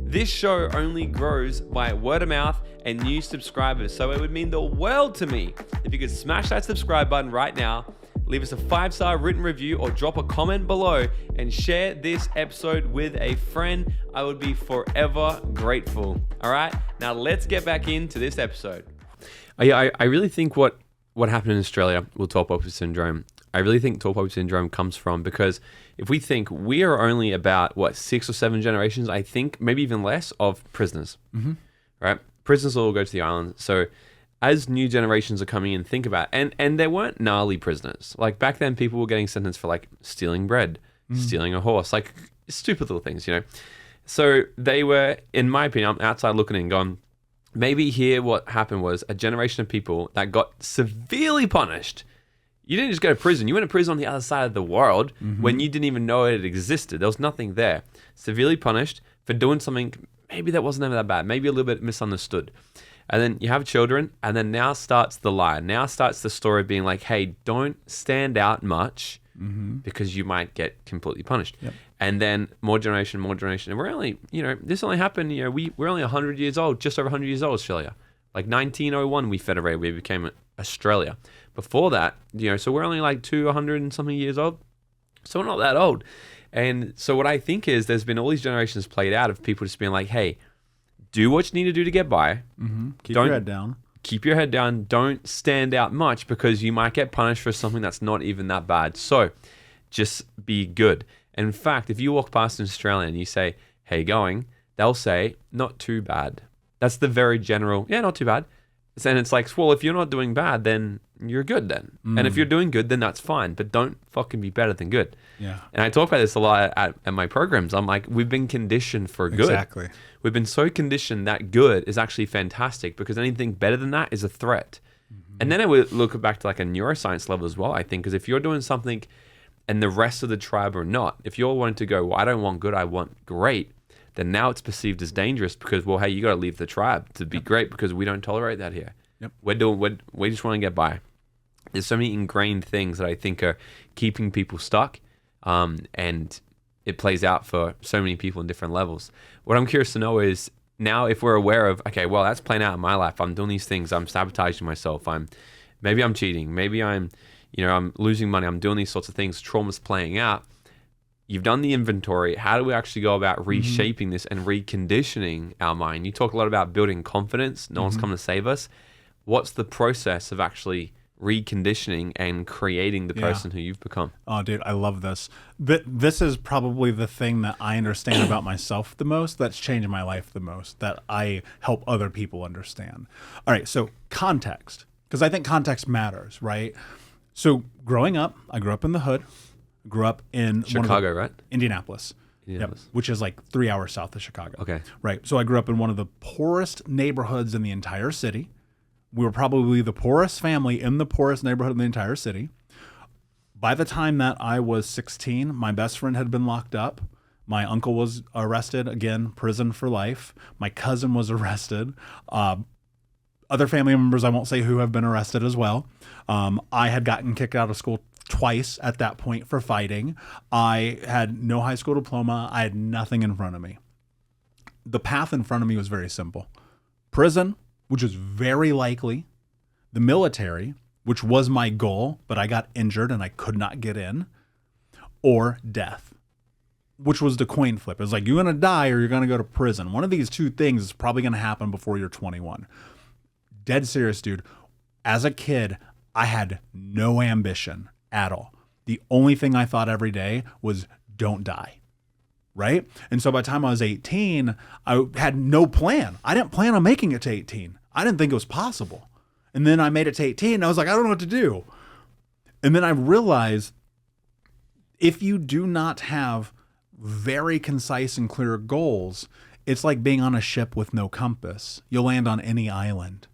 This show only grows by word of mouth and new subscribers, so it would mean the world to me if you could smash that subscribe button right now, leave us a 5-star written review, or drop a comment below and share this episode with a friend. I would be forever grateful. All right, now let's get back into this episode. I really think what happened in Australia with tall poppy syndrome, I really think tall poppy syndrome comes from, because if we think we are only about 6 or 7 generations, I think maybe even less, of prisoners, right? Prisoners all go to the island. So as new generations are coming in, think about it. And there weren't gnarly prisoners. Like back then, people were getting sentenced for like stealing bread, stealing a horse, like stupid little things, you know? So they were, in my opinion, I'm outside looking in going, maybe here what happened was a generation of people that got severely punished. You didn't just go to prison. You went to prison on the other side of the world when you didn't even know it existed. There was nothing there. Severely punished for doing something maybe that wasn't ever that bad, maybe a little bit misunderstood. And then you have children, and then now starts the lie. Now starts the story of being like, hey, don't stand out much because you might get completely punished. Yep. And then more generation. And we're only, this only happened, we're only 100 years old, just over 100 years old, Australia. Like 1901, we federated, we became Australia. Before that, so we're only like 200 and something years old. So we're not that old. And so what I think is there's been all these generations played out of people just being like, hey, do what you need to do to get by. Keep your head down. Keep your head down. Don't stand out much because you might get punished for something that's not even that bad. So just be good. And in fact, if you walk past an Australian and you say, hey, going, they'll say, not too bad. That's the very general, yeah, not too bad. And it's like, well, if you're not doing bad, then you're good then. And if you're doing good, then that's fine. But don't fucking be better than good. Yeah. And I talk about this a lot at my programs. I'm like, we've been conditioned for good. Exactly. We've been so conditioned that good is actually fantastic, because anything better than that is a threat. And then I would look back to like a neuroscience level as well, I think, because if you're doing something and the rest of the tribe are not, if you're wanting to go, well, I don't want good, I want great, then now it's perceived as dangerous because, well, hey, you got to leave the tribe to be great because we don't tolerate that here. Yep. We just want to get by. There's so many ingrained things that I think are keeping people stuck, and it plays out for so many people in different levels. What I'm curious to know is now if we're aware of, okay, well, that's playing out in my life. I'm doing these things. I'm sabotaging myself. Maybe I'm cheating. Maybe I'm losing money. I'm doing these sorts of things. Trauma's playing out. You've done the inventory. How do we actually go about reshaping this and reconditioning our mind? You talk a lot about building confidence. No one's come to save us. What's the process of actually reconditioning and creating the person who you've become? Oh, dude, I love this. This is probably the thing that I understand about myself the most, that's changed my life the most, that I help other people understand. All right, so context, because I think context matters, right? So growing up, I grew up in the hood. Grew up in Chicago, right? Indianapolis. Yep, which is like 3 hours south of Chicago. Okay. Right. So I grew up in one of the poorest neighborhoods in the entire city. We were probably the poorest family in the poorest neighborhood in the entire city. By the time that I was 16, my best friend had been locked up. My uncle was arrested, again, prison for life. My cousin was arrested. Other family members, I won't say who, have been arrested as well. I had gotten kicked out of school twice at that point for fighting. I had no high school diploma. I had nothing in front of me. The path in front of me was very simple. Prison, which was very likely. The military, which was my goal, but I got injured and I could not get in. Or death, which was the coin flip. It was like, you're going to die or you're going to go to prison. One of these two things is probably going to happen before you're 21. Dead serious, dude. As a kid, I had no ambition at all. The only thing I thought every day was, don't die, right? And so by the time I was 18, I had no plan. I didn't plan on making it to 18. I didn't think it was possible. And then I made it to 18, and I was like, I don't know what to do. And then I realized if you do not have very concise and clear goals, it's like being on a ship with no compass. You'll land on any island.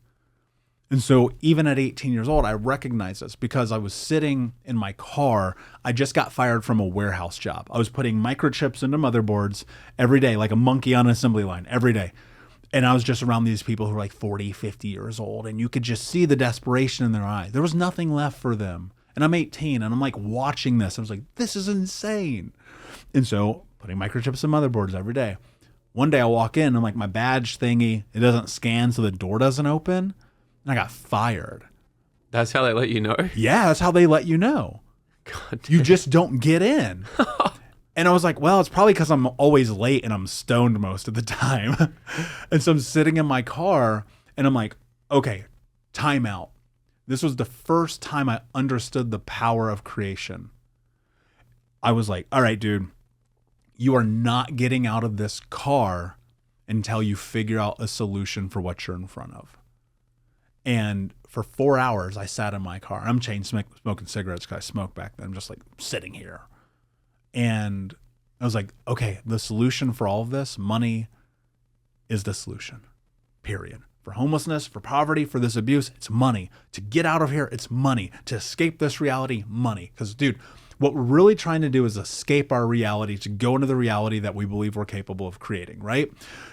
And so even at 18 years old, I recognized this because I was sitting in my car. I just got fired from a warehouse job. I was putting microchips into motherboards every day, like a monkey on an assembly line every day. And I was just around these people who were like 40, 50 years old. And you could just see the desperation in their eyes. There was nothing left for them. And I'm 18 and I'm like watching this. I was like, this is insane. And so putting microchips in motherboards every day. One day I walk in, I'm like, my badge thingy, it doesn't scan, so the door doesn't open. And I got fired. That's how they let you know? Yeah, that's how they let you know. God damn. You just don't get in. And I was like, well, it's probably because I'm always late and I'm stoned most of the time. And so I'm sitting in my car and I'm like, okay, time out. This was the first time I understood the power of creation. I was like, all right, dude, you are not getting out of this car until you figure out a solution for what you're in front of. And for 4 hours, I sat in my car. I'm chain smoking cigarettes because I smoked back then. I'm just like sitting here. And I was like, okay, the solution for all of this, money is the solution, period. For homelessness, for poverty, for this abuse, it's money. To get out of here, it's money. To escape this reality, money. Because, dude, what we're really trying to do is escape our reality to go into the reality that we believe we're capable of creating, right?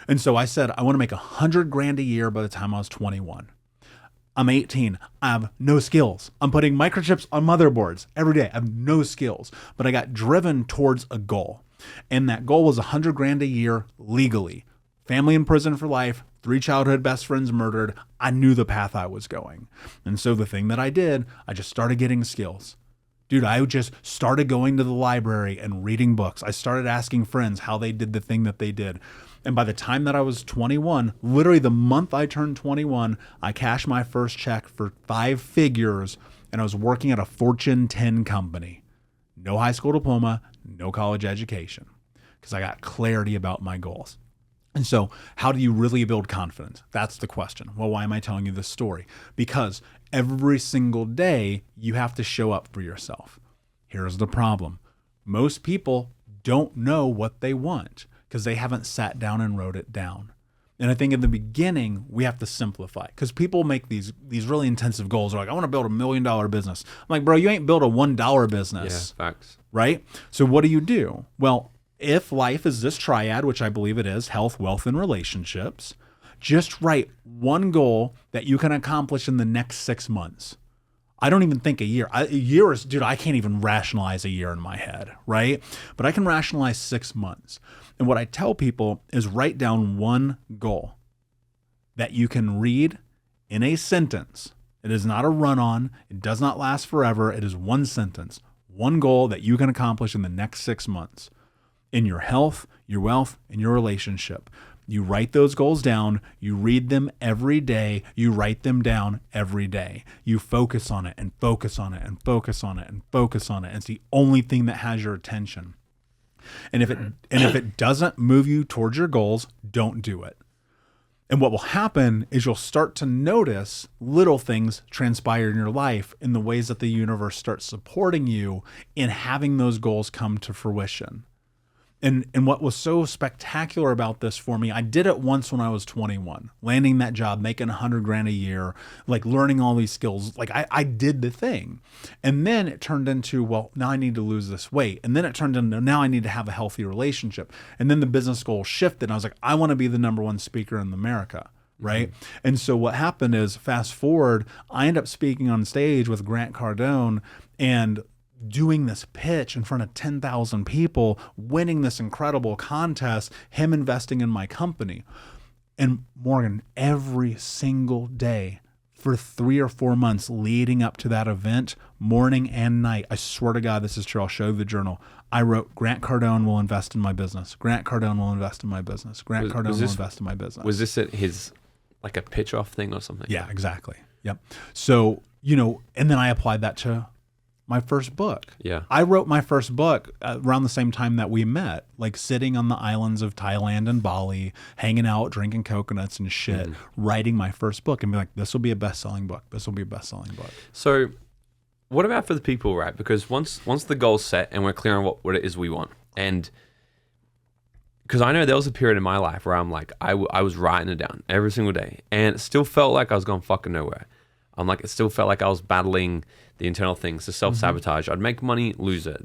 And so I said, I want to make $100,000 a year by the time I was 21. I'm 18. I have no skills. I'm putting microchips on motherboards every day. I have no skills, but I got driven towards a goal. And that goal was $100,000 a year legally. Family in prison for life, 3 childhood best friends murdered. I knew the path I was going. And so the thing that I did, I just started getting skills. Dude, I just started going to the library and reading books. I started asking friends how they did the thing that they did. And by the time that I was 21, literally the month I turned 21, I cashed my first check for 5 figures and I was working at a Fortune 10 company. No high school diploma, no college education, because I got clarity about my goals. And so how do you really build confidence? That's the question. Well, why am I telling you this story? Because every single day you have to show up for yourself. Here's the problem. Most people don't know what they want because they haven't sat down and wrote it down. And I think in the beginning, we have to simplify because people make these really intensive goals. They're like, I want to build $1 million business. I'm like, bro, you ain't built a $1 business. Yeah, facts. Right? So what do? Well, if life is this triad, which I believe it is, health, wealth, and relationships, just write one goal that you can accomplish in the next 6 months. I don't even think a year. A year is, dude, I can't even rationalize a year in my head, right? But I can rationalize 6 months. And what I tell people is write down one goal that you can read in a sentence. It is not a run-on. It does not last forever. It is one sentence. One goal that you can accomplish in the next 6 months in your health, your wealth, and your relationship. You write those goals down, you read them every day, you write them down every day. You focus on it and focus on it and focus on it and focus on it. It's the only thing that has your attention. And if it doesn't move you towards your goals, don't do it. And what will happen is you'll start to notice little things transpire in your life in the ways that the universe starts supporting you in having those goals come to fruition. And what was so spectacular about this for me, I did it once when I was 21, landing that job, making $100,000 a year, like learning all these skills. Like I did the thing. And then it turned into, well, now I need to lose this weight. And then it turned into, now I need to have a healthy relationship. And then the business goal shifted. And I was like, I want to be the #1 speaker in America. Right. Mm-hmm. And so what happened is, fast forward, I end up speaking on stage with Grant Cardone and doing this pitch in front of 10,000 people, winning this incredible contest, him investing in my company. And Morgan, every single day for 3 or 4 months leading up to that event, morning and night, I swear to God, this is true, I'll show you the journal, I wrote, Grant Cardone will invest in my business. Grant Cardone will invest in my business. Grant Cardone will invest in my business. Was this at his, like a pitch off thing or something? Yeah, exactly. Yep. So, and then I applied that to my first book. Yeah. I wrote my first book around the same time that we met, like sitting on the islands of Thailand and Bali, hanging out, drinking coconuts and shit, writing my first book and be like, this will be a best-selling book. This will be a best-selling book. So what about for the people, right? Because once the goal's set and we're clear on what it is we want, and because I know there was a period in my life where I'm like, I was writing it down every single day and it still felt like I was going fucking nowhere. I'm like, it still felt like I was battling the internal things, the self-sabotage. I'd make money, lose it,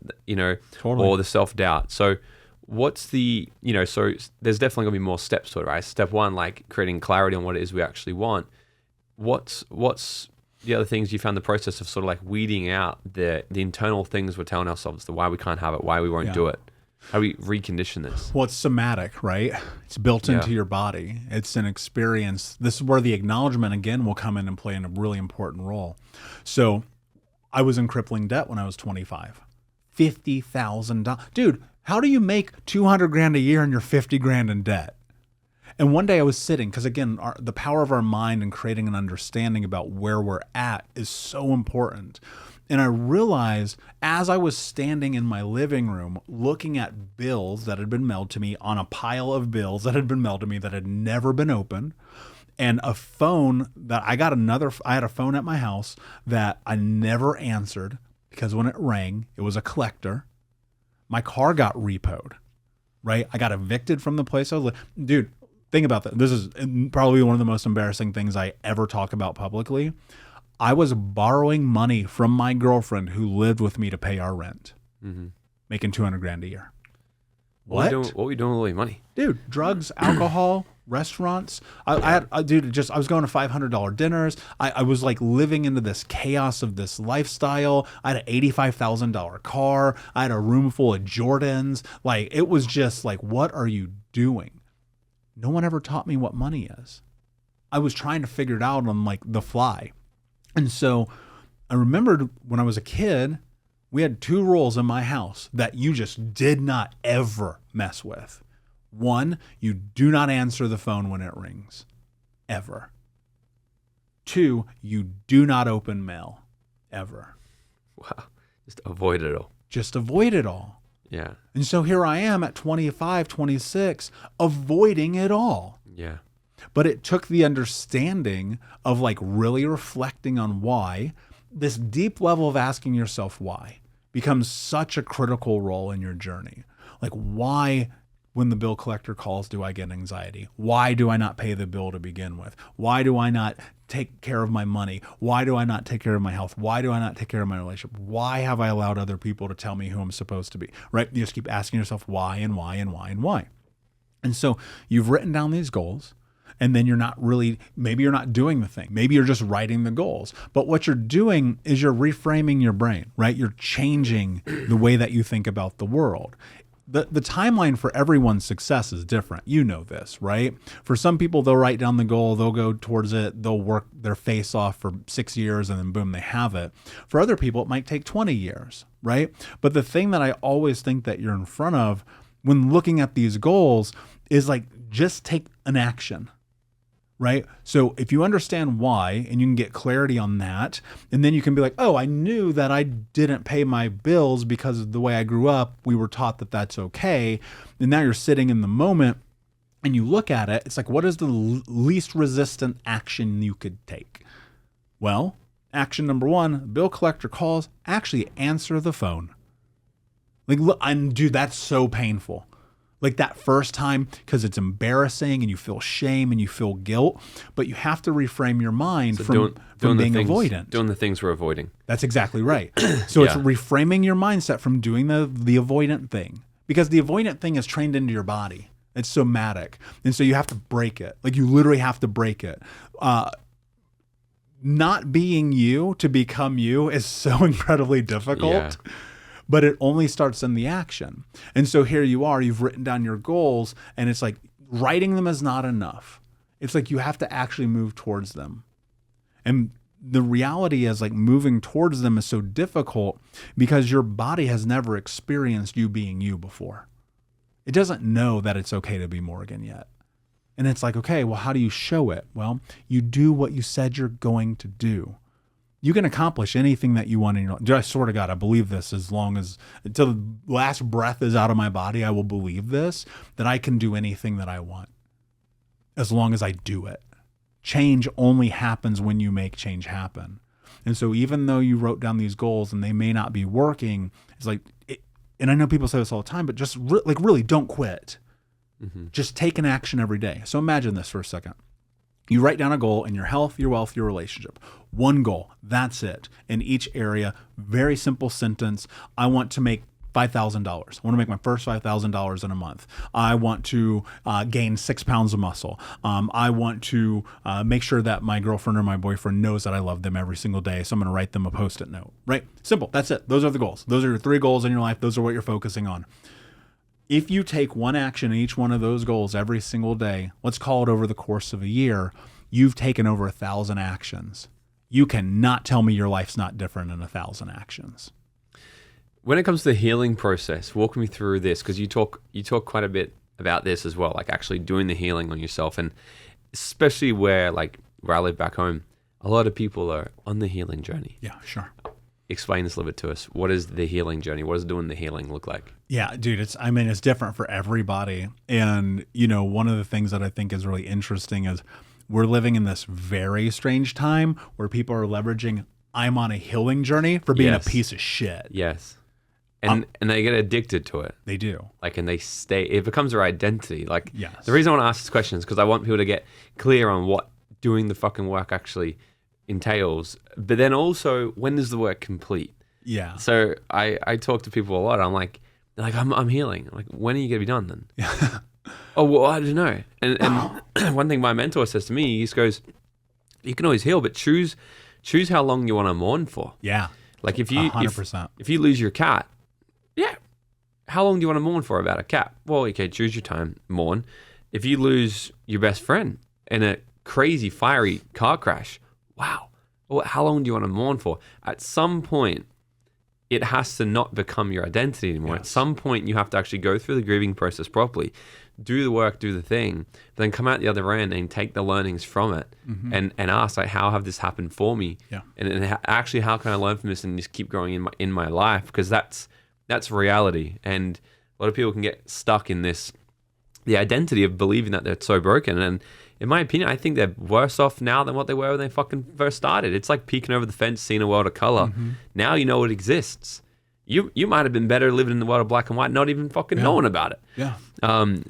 Totally. Or the self-doubt. So what's the, so there's definitely gonna be more steps to it, right? Step 1, like creating clarity on what it is we actually want. What's the other things you found the process of sort of like weeding out the internal things we're telling ourselves, the why we can't have it, why we won't do it? How do we recondition this? Well, it's somatic, right? It's built into your body. It's an experience. This is where the acknowledgement, again, will come in and play in a really important role. So I was in crippling debt when I was 25. $50,000. Dude, how do you make 200 grand a year and you're 50 grand in debt? And one day I was sitting, because again, the power of our mind and creating an understanding about where we're at is so important. And I realized as I was standing in my living room looking at bills that had been mailed to me on a pile of bills that had been mailed to me that had never been opened, and a phone that I had a phone at my house that I never answered because when it rang, it was a collector. My car got repoed, right? I got evicted from the place I was living. Dude, think about that. This is probably one of the most embarrassing things I ever talk about publicly. I was borrowing money from my girlfriend who lived with me to pay our rent, making 200 grand a year. What were you doing with all your money? Dude, drugs, alcohol, restaurants. I was going to $500 dinners. I was like living into this chaos of this lifestyle. I had an $85,000 car. I had a room full of Jordans. Like, it was just like, what are you doing? No one ever taught me what money is. I was trying to figure it out on like the fly. And so I remembered when I was a kid, we had 2 rules in my house that you just did not ever mess with. 1, you do not answer the phone when it rings, ever. 2, you do not open mail, ever. Wow. Just avoid it all. Just avoid it all. Yeah. And so here I am at 25, 26, avoiding it all. Yeah. But it took the understanding of like really reflecting on why. This deep level of asking yourself why becomes such a critical role in your journey. Like, why, when the bill collector calls, do I get anxiety? Why do I not pay the bill to begin with? Why do I not take care of my money? Why do I not take care of my health? Why do I not take care of my relationship? Why have I allowed other people to tell me who I'm supposed to be? Right? You just keep asking yourself why and why and why and why. And so you've written down these goals. And then maybe you're not doing the thing. Maybe you're just writing the goals. But what you're doing is you're reframing your brain, right? You're changing the way that you think about the world. The timeline for everyone's success is different. You know this, right? For some people, they'll write down the goal, they'll go towards it, they'll work their face off for 6 years, and then boom, they have it. For other people, it might take 20 years, right? But the thing that I always think that you're in front of when looking at these goals is like, just take an action. Right? So if you understand why and you can get clarity on that, and then you can be like, oh, I knew that I didn't pay my bills because of the way I grew up. We were taught that that's okay. And now you're sitting in the moment and you look at it. It's like, what is the least resistant action you could take? Well, action number 1, bill collector calls, actually answer the phone. Like, look, dude, that's so painful. Like that first time, because it's embarrassing and you feel shame and you feel guilt, but you have to reframe your mind from being avoidant. Doing the things we're avoiding. That's exactly right. So it's reframing your mindset from doing the avoidant thing, because the avoidant thing is trained into your body. It's somatic. And so you have to break it. Like, you literally have to break it. Not being you to become you is so incredibly difficult. Yeah. But it only starts in the action. And so here you are, you've written down your goals, and it's like writing them is not enough. It's like you have to actually move towards them. And the reality is, like, moving towards them is so difficult because your body has never experienced you being you before. It doesn't know that it's okay to be Morgan yet. And it's like, okay, well, how do you show it? Well, you do what you said you're going to do. You can accomplish anything that you want in your life. I swear to God, I believe this until the last breath is out of my body, I will believe this, that I can do anything that I want as long as I do it. Change only happens when you make change happen. And so even though you wrote down these goals and they may not be working, it's like, and I know people say this all the time, but just really don't quit. Mm-hmm. Just take an action every day. So imagine this for a second. You write down a goal in your health, your wealth, your relationship. One goal, that's it. In each area, very simple sentence. I want to make $5,000. I want to make my first $5,000 in a month. I want to gain 6 pounds of muscle. I want to make sure that my girlfriend or my boyfriend knows that I love them every single day. So I'm going to write them a Post-it note, right? Simple. That's it. Those are the goals. Those are your 3 goals in your life. Those are what you're focusing on. If you take one action in each one of those goals every single day, let's call it over the course of a year, you've taken over 1,000 actions. You cannot tell me your life's not different in 1,000 actions. When it comes to the healing process, walk me through this, because you talk quite a bit about this as well, like actually doing the healing on yourself, and especially where I live back home, a lot of people are on the healing journey. Yeah, sure. Explain this a little bit to us. What is the healing journey? What does doing the healing look like? Yeah, dude, it's different for everybody. And, one of the things that I think is really interesting is we're living in this very strange time where people are leveraging, I'm on a healing journey, for being a piece of shit. Yes. And they get addicted to it. They do. And it becomes their identity. Yes. The reason I want to ask this question is because I want people to get clear on what doing the fucking work actually entails, but then also, when does the work complete? Yeah. So I talk to people a lot. I'm like, I'm healing. I'm like, when are you gonna be done then? Yeah. Oh, well, I don't know. And one thing my mentor says to me, he just goes, you can always heal, but choose how long you want to mourn for. Yeah. Like if you 100%. if you lose your cat, yeah, how long do you want to mourn for about a cat? Well, okay, choose your time, mourn. If you lose your best friend in a crazy fiery car crash, wow. Well, how long do you want to mourn for? At some point, it has to not become your identity anymore. Yes. At some point, you have to actually go through the grieving process properly, do the work, do the thing, then come out the other end and take the learnings from it, and ask, how have this happened for me? Yeah. And actually, how can I learn from this and just keep growing in my life? Because that's reality. And a lot of people can get stuck in the identity of believing that they're so broken. And in my opinion, I think they're worse off now than what they were when they fucking first started. It's like peeking over the fence, seeing a world of color. Now you know it exists. You might have been better living in the world of black and white, not even fucking knowing about it. Yeah.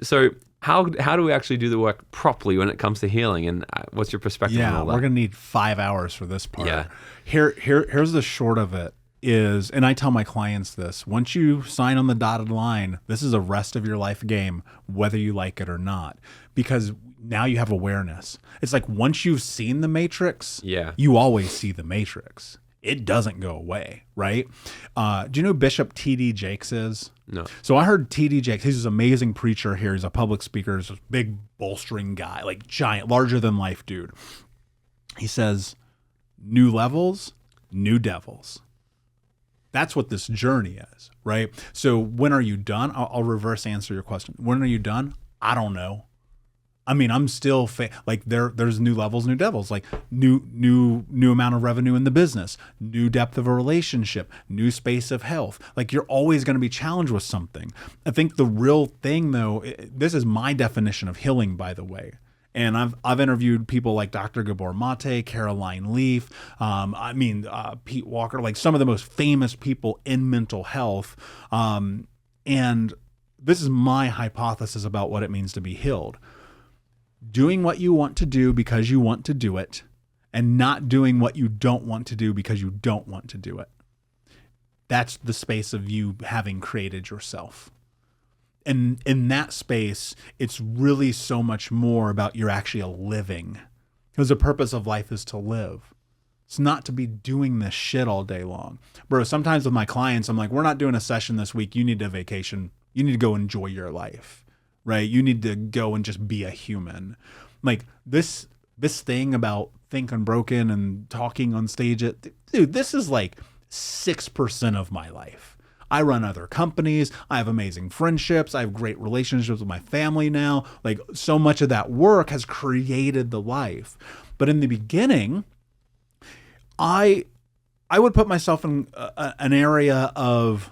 So how do we actually do the work properly when it comes to healing? And what's your perspective on all that? We're gonna need 5 hours for this part. Yeah. Here's the short of it. And I tell my clients this, once you sign on the dotted line, this is a rest of your life game, whether you like it or not, because now you have awareness. It's like once you've seen the Matrix, you always see the Matrix. It doesn't go away, right? Do you know who Bishop T.D. Jakes is? No. So I heard T.D. Jakes, he's this amazing preacher here. He's a public speaker. He's this big bolstering guy, like giant, larger than life dude. He says, new levels, new devils. That's what this journey is, right? So when are you done? I'll reverse answer your question. When are you done? I don't know. I mean, I'm still there's new levels, new devils, like new amount of revenue in the business, new depth of a relationship, new space of health. Like you're always going to be challenged with something. I think the real thing though, this is my definition of healing, by the way. And I've interviewed people like Dr. Gabor Mate, Caroline Leaf, Pete Walker, like some of the most famous people in mental health. And this is my hypothesis about what it means to be healed. Doing what you want to do because you want to do it, and not doing what you don't want to do because you don't want to do it. That's the space of you having created yourself. And in that space, it's really so much more about you're actually living. Because the purpose of life is to live. It's not to be doing this shit all day long. Bro, sometimes with my clients, I'm like, we're not doing a session this week. You need a vacation. You need to go enjoy your life, right? You need to go and just be a human. Like this thing about Think Unbroken and talking on stage, dude, this is like 6% of my life. I run other companies. I have amazing friendships. I have great relationships with my family now. Like so much of that work has created the life. But in the beginning, I would put myself in an area of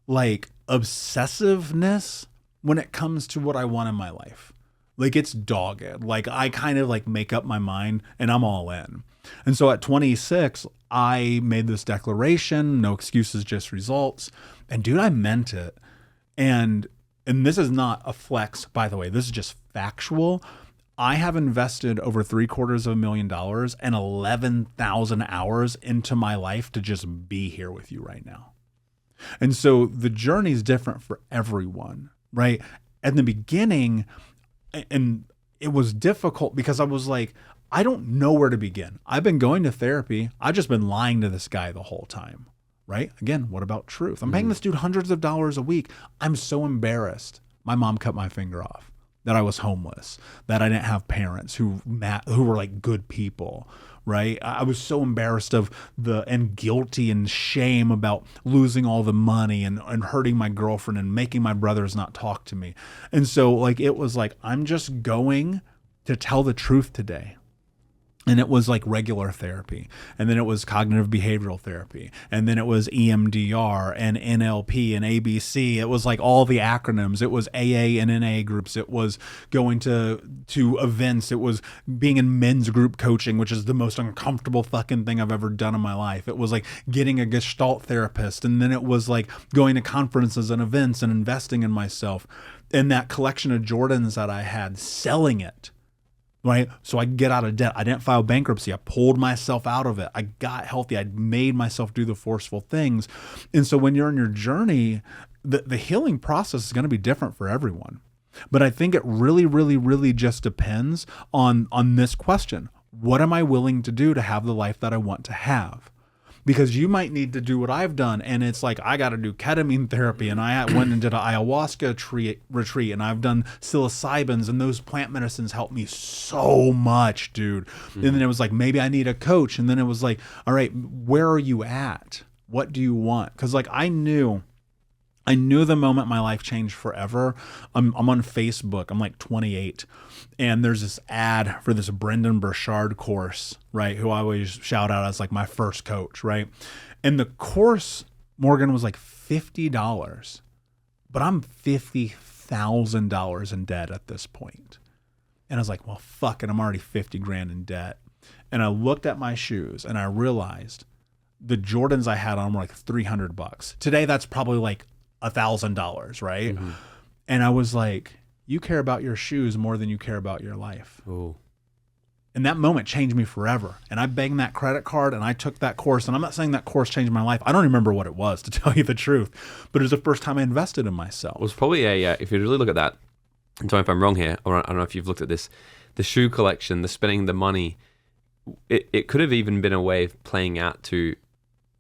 like obsessiveness when it comes to what I want in my life. Like it's dogged. Like I kind of like make up my mind and I'm all in. And so at 26, I made this declaration, no excuses, just results. And dude, I meant it. And this is not a flex, by the way, this is just factual. I have invested over $750,000 and 11,000 hours into my life to just be here with you right now. And so the journey is different for everyone, right? At the beginning, and it was difficult because I was like, I don't know where to begin. I've been going to therapy. I've just been lying to this guy the whole time, right? Again, what about truth? I'm paying this dude hundreds of dollars a week. I'm so embarrassed my mom cut my finger off, that I was homeless, that I didn't have parents who were like good people, right? I was so embarrassed and guilty and shame about losing all the money and hurting my girlfriend and making my brothers not talk to me. And so like, it was like, I'm just going to tell the truth today. And it was like regular therapy. And then it was cognitive behavioral therapy. And then it was EMDR and NLP and ABC. It was like all the acronyms. It was AA and NA groups. It was going to events. It was being in men's group coaching, which is the most uncomfortable fucking thing I've ever done in my life. It was like getting a Gestalt therapist. And then it was like going to conferences and events and investing in myself. And that collection of Jordans that I had, selling it. Right. So I could get out of debt. I didn't file bankruptcy. I pulled myself out of it. I got healthy. I made myself do the forceful things. And so when you're in your journey, the healing process is going to be different for everyone. But I think it really, really, really just depends on this question. What am I willing to do to have the life that I want to have? Because you might need to do what I've done. And it's like, I got to do ketamine therapy. And I went and did an ayahuasca retreat. And I've done psilocybins. And those plant medicines helped me so much, dude. Mm-hmm. And then it was like, maybe I need a coach. And then it was like, all right, where are you at? What do you want? Because like, I knew the moment my life changed forever. I'm on Facebook. I'm like 28. And there's this ad for this Brendan Burchard course, right? Who I always shout out as like my first coach, right? And the course, Morgan, was like $50, but I'm $50,000 in debt at this point. And I was like, well, fuck it. I'm already 50 grand in debt. And I looked at my shoes and I realized the Jordans I had on were like $300. Today, that's probably like $1,000, right? Mm-hmm. And I was like, you care about your shoes more than you care about your life. Ooh. And that moment changed me forever. And I banged that credit card and I took that course. And I'm not saying that course changed my life. I don't remember what it was, to tell you the truth. But it was the first time I invested in myself. It was probably if you really look at that, and tell me if I'm wrong here, or I don't know if you've looked at this, the shoe collection, the spending the money, it could have even been a way of playing out to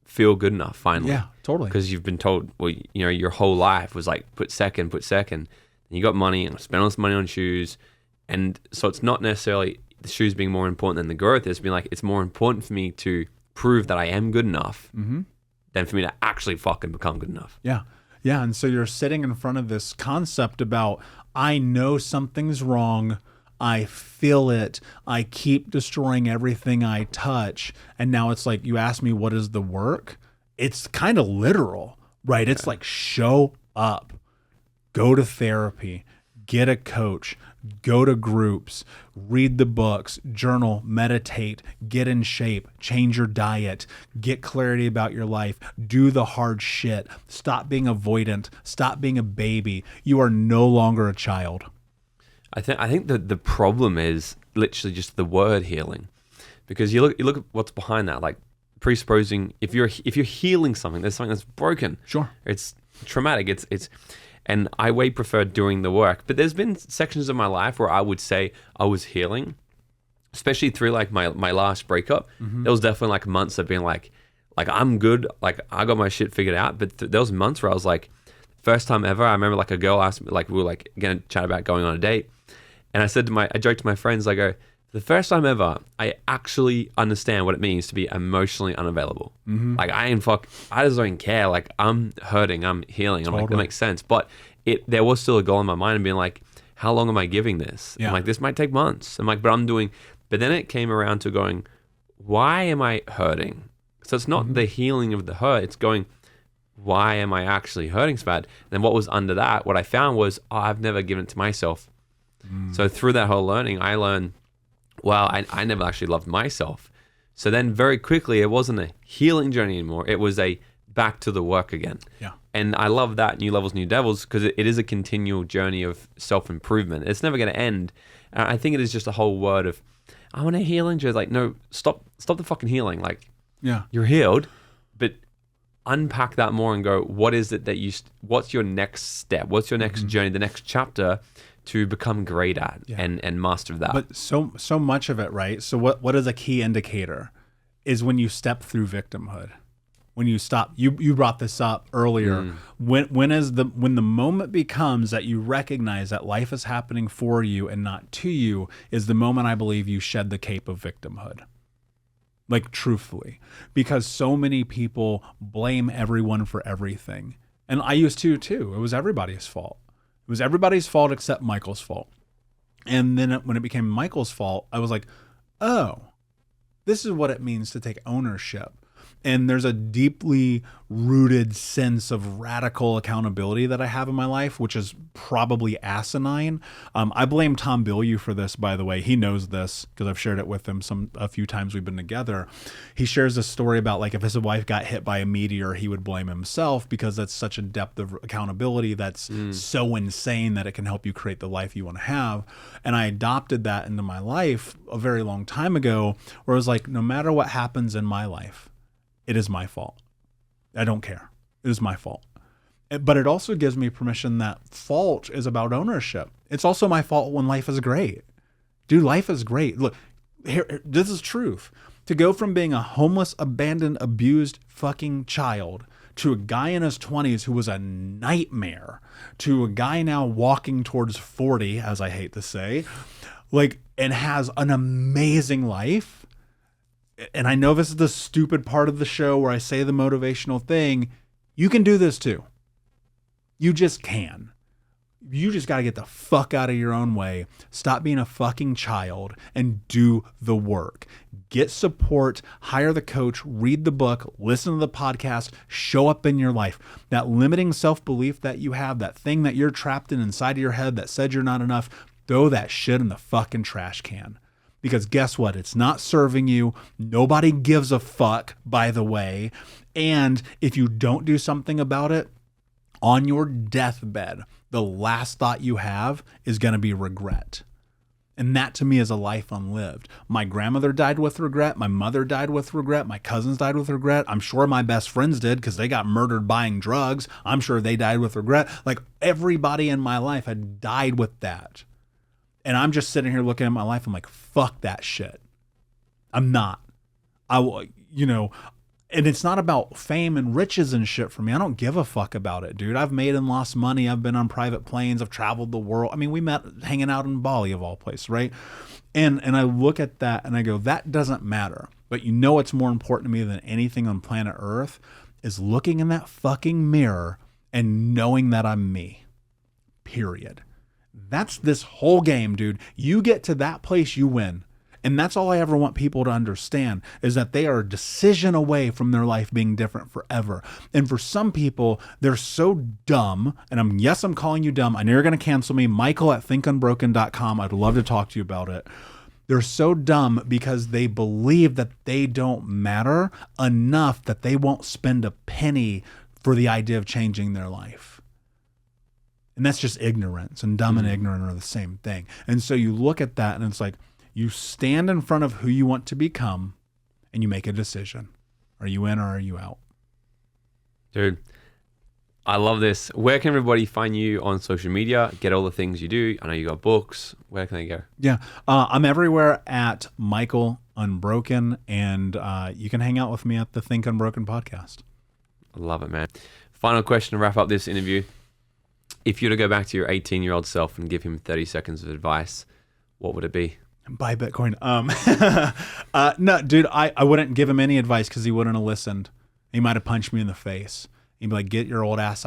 feel good enough finally. Yeah, totally. Because you've been told, well, you know, your whole life was like, put second. And you got money and spend all this money on shoes. And so it's not necessarily the shoes being more important than the growth. It's been like, it's more important for me to prove that I am good enough than for me to actually fucking become good enough. Yeah. Yeah. And so you're sitting in front of this concept about, I know something's wrong. I feel it. I keep destroying everything I touch. And now it's like, you ask me, what is the work? It's kind of literal, right? It's like, show up. Go to therapy, get a coach, go to groups, read the books, journal, meditate, get in shape, change your diet, get clarity about your life, do the hard shit, stop being avoidant, stop being a baby. You are no longer a child. I think that the problem is literally just the word healing, because you look at what's behind that, like presupposing if you're healing something, there's something that's broken. Sure. It's traumatic. It's and I way prefer doing the work. But there's been sections of my life where I would say I was healing, especially through like my last breakup. Mm-hmm. There was definitely like months of being like I'm good, like I got my shit figured out. But there was months where I was like, first time ever, I remember like a girl asked me, like we were like gonna chat about going on a date, and I joked to my friends, I go, the first time ever, I actually understand what it means to be emotionally unavailable. Mm-hmm. Like I just don't care. Like I'm hurting, I'm healing. I'm like, that makes sense. But there was still a goal in my mind of being like, how long am I giving this? Yeah. I'm like, this might take months. I'm like, but then it came around to going, why am I hurting? So it's not the healing of the hurt. It's going, why am I actually hurting so bad? And then what was under that, what I found was, I've never given it to myself. So through that whole learning, I learned, wow, I never actually loved myself. So then very quickly, it wasn't a healing journey anymore. It was a back to the work again. Yeah. And I love that, New Levels, New Devils, because it is a continual journey of self-improvement. It's never going to end. And I think it is just a whole word of, I want a healing journey. Like, no, stop the fucking healing. Like, yeah, you're healed, but unpack that more and go, what is it that what's your next step? What's your next journey, the next chapter to become great at and master that? But so much of it, right? So what is a key indicator is when you step through victimhood, when you stop. You brought this up earlier. When the moment becomes that you recognize that life is happening for you and not to you, is the moment I believe you shed the cape of victimhood. Like, truthfully, because so many people blame everyone for everything. And I used to too. It was everybody's fault. It was everybody's fault except Michael's fault. And then when it became Michael's fault, I was like, oh, this is what it means to take ownership. And there's a deeply rooted sense of radical accountability that I have in my life, which is probably asinine. I blame Tom Bilyeu for this, by the way. He knows this because I've shared it with him a few times we've been together. He shares a story about, like, if his wife got hit by a meteor, he would blame himself, because that's such a depth of accountability that's so insane that it can help you create the life you want to have. And I adopted that into my life a very long time ago, where I was like, no matter what happens in my life, it is my fault. I don't care. It is my fault. But it also gives me permission that fault is about ownership. It's also my fault when life is great. Dude, life is great. Look, here, this is truth. To go from being a homeless, abandoned, abused fucking child to a guy in his 20s who was a nightmare, to a guy now walking towards 40, as I hate to say, like, and has an amazing life. And I know this is the stupid part of the show where I say the motivational thing. You can do this too. You just can. You just got to get the fuck out of your own way. Stop being a fucking child and do the work. Get support, hire the coach, read the book, listen to the podcast, show up in your life. That limiting self-belief that you have, that thing that you're trapped in inside of your head that said you're not enough, throw that shit in the fucking trash can. Because guess what? It's not serving you. Nobody gives a fuck, by the way. And if you don't do something about it, on your deathbed, the last thought you have is going to be regret. And that to me is a life unlived. My grandmother died with regret. My mother died with regret. My cousins died with regret. I'm sure my best friends did because they got murdered buying drugs. I'm sure they died with regret. Like, everybody in my life had died with that. And I'm just sitting here looking at my life. I'm like, fuck that shit. I'm not. And it's not about fame and riches and shit for me. I don't give a fuck about it, dude. I've made and lost money. I've been on private planes. I've traveled the world. I mean, we met hanging out in Bali, of all places, right? And I look at that and I go, that doesn't matter. But you know what's more important to me than anything on planet Earth is looking in that fucking mirror and knowing that I'm me. Period. That's this whole game, dude. You get to that place, you win. And that's all I ever want people to understand, is that they are a decision away from their life being different forever. And for some people, they're so dumb, and I'm calling you dumb. I know you're going to cancel me. Michael at thinkunbroken.com. I'd love to talk to you about it. They're so dumb because they believe that they don't matter enough that they won't spend a penny for the idea of changing their life. And that's just ignorance, and dumb and ignorant are the same thing. And so you look at that and it's like, you stand in front of who you want to become and you make a decision. Are you in or are you out? Dude, I love this. Where can everybody find you on social media? Get all the things you do. I know you got books. Where can they go? Yeah. I'm everywhere at Michael Unbroken, and you can hang out with me at the Think Unbroken podcast. I love it, man. Final question to wrap up this interview. If you were to go back to your 18-year-old self and give him 30 seconds of advice, what would it be? Buy Bitcoin. No, dude, I wouldn't give him any advice because he wouldn't have listened. He might have punched me in the face. He'd be like, get your old ass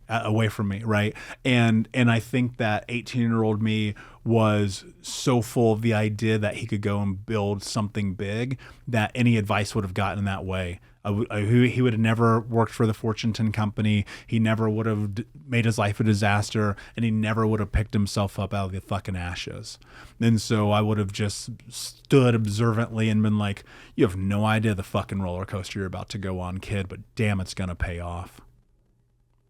away from me, right? And I think that 18-year-old me was so full of the idea that he could go and build something big that any advice would have gotten in that way. He would have never worked for the Fortune 10 company. He never would have made his life a disaster, and he never would have picked himself up out of the fucking ashes. And so I would have just stood observantly and been like, you have no idea the fucking roller coaster you're about to go on, kid, but damn, it's going to pay off.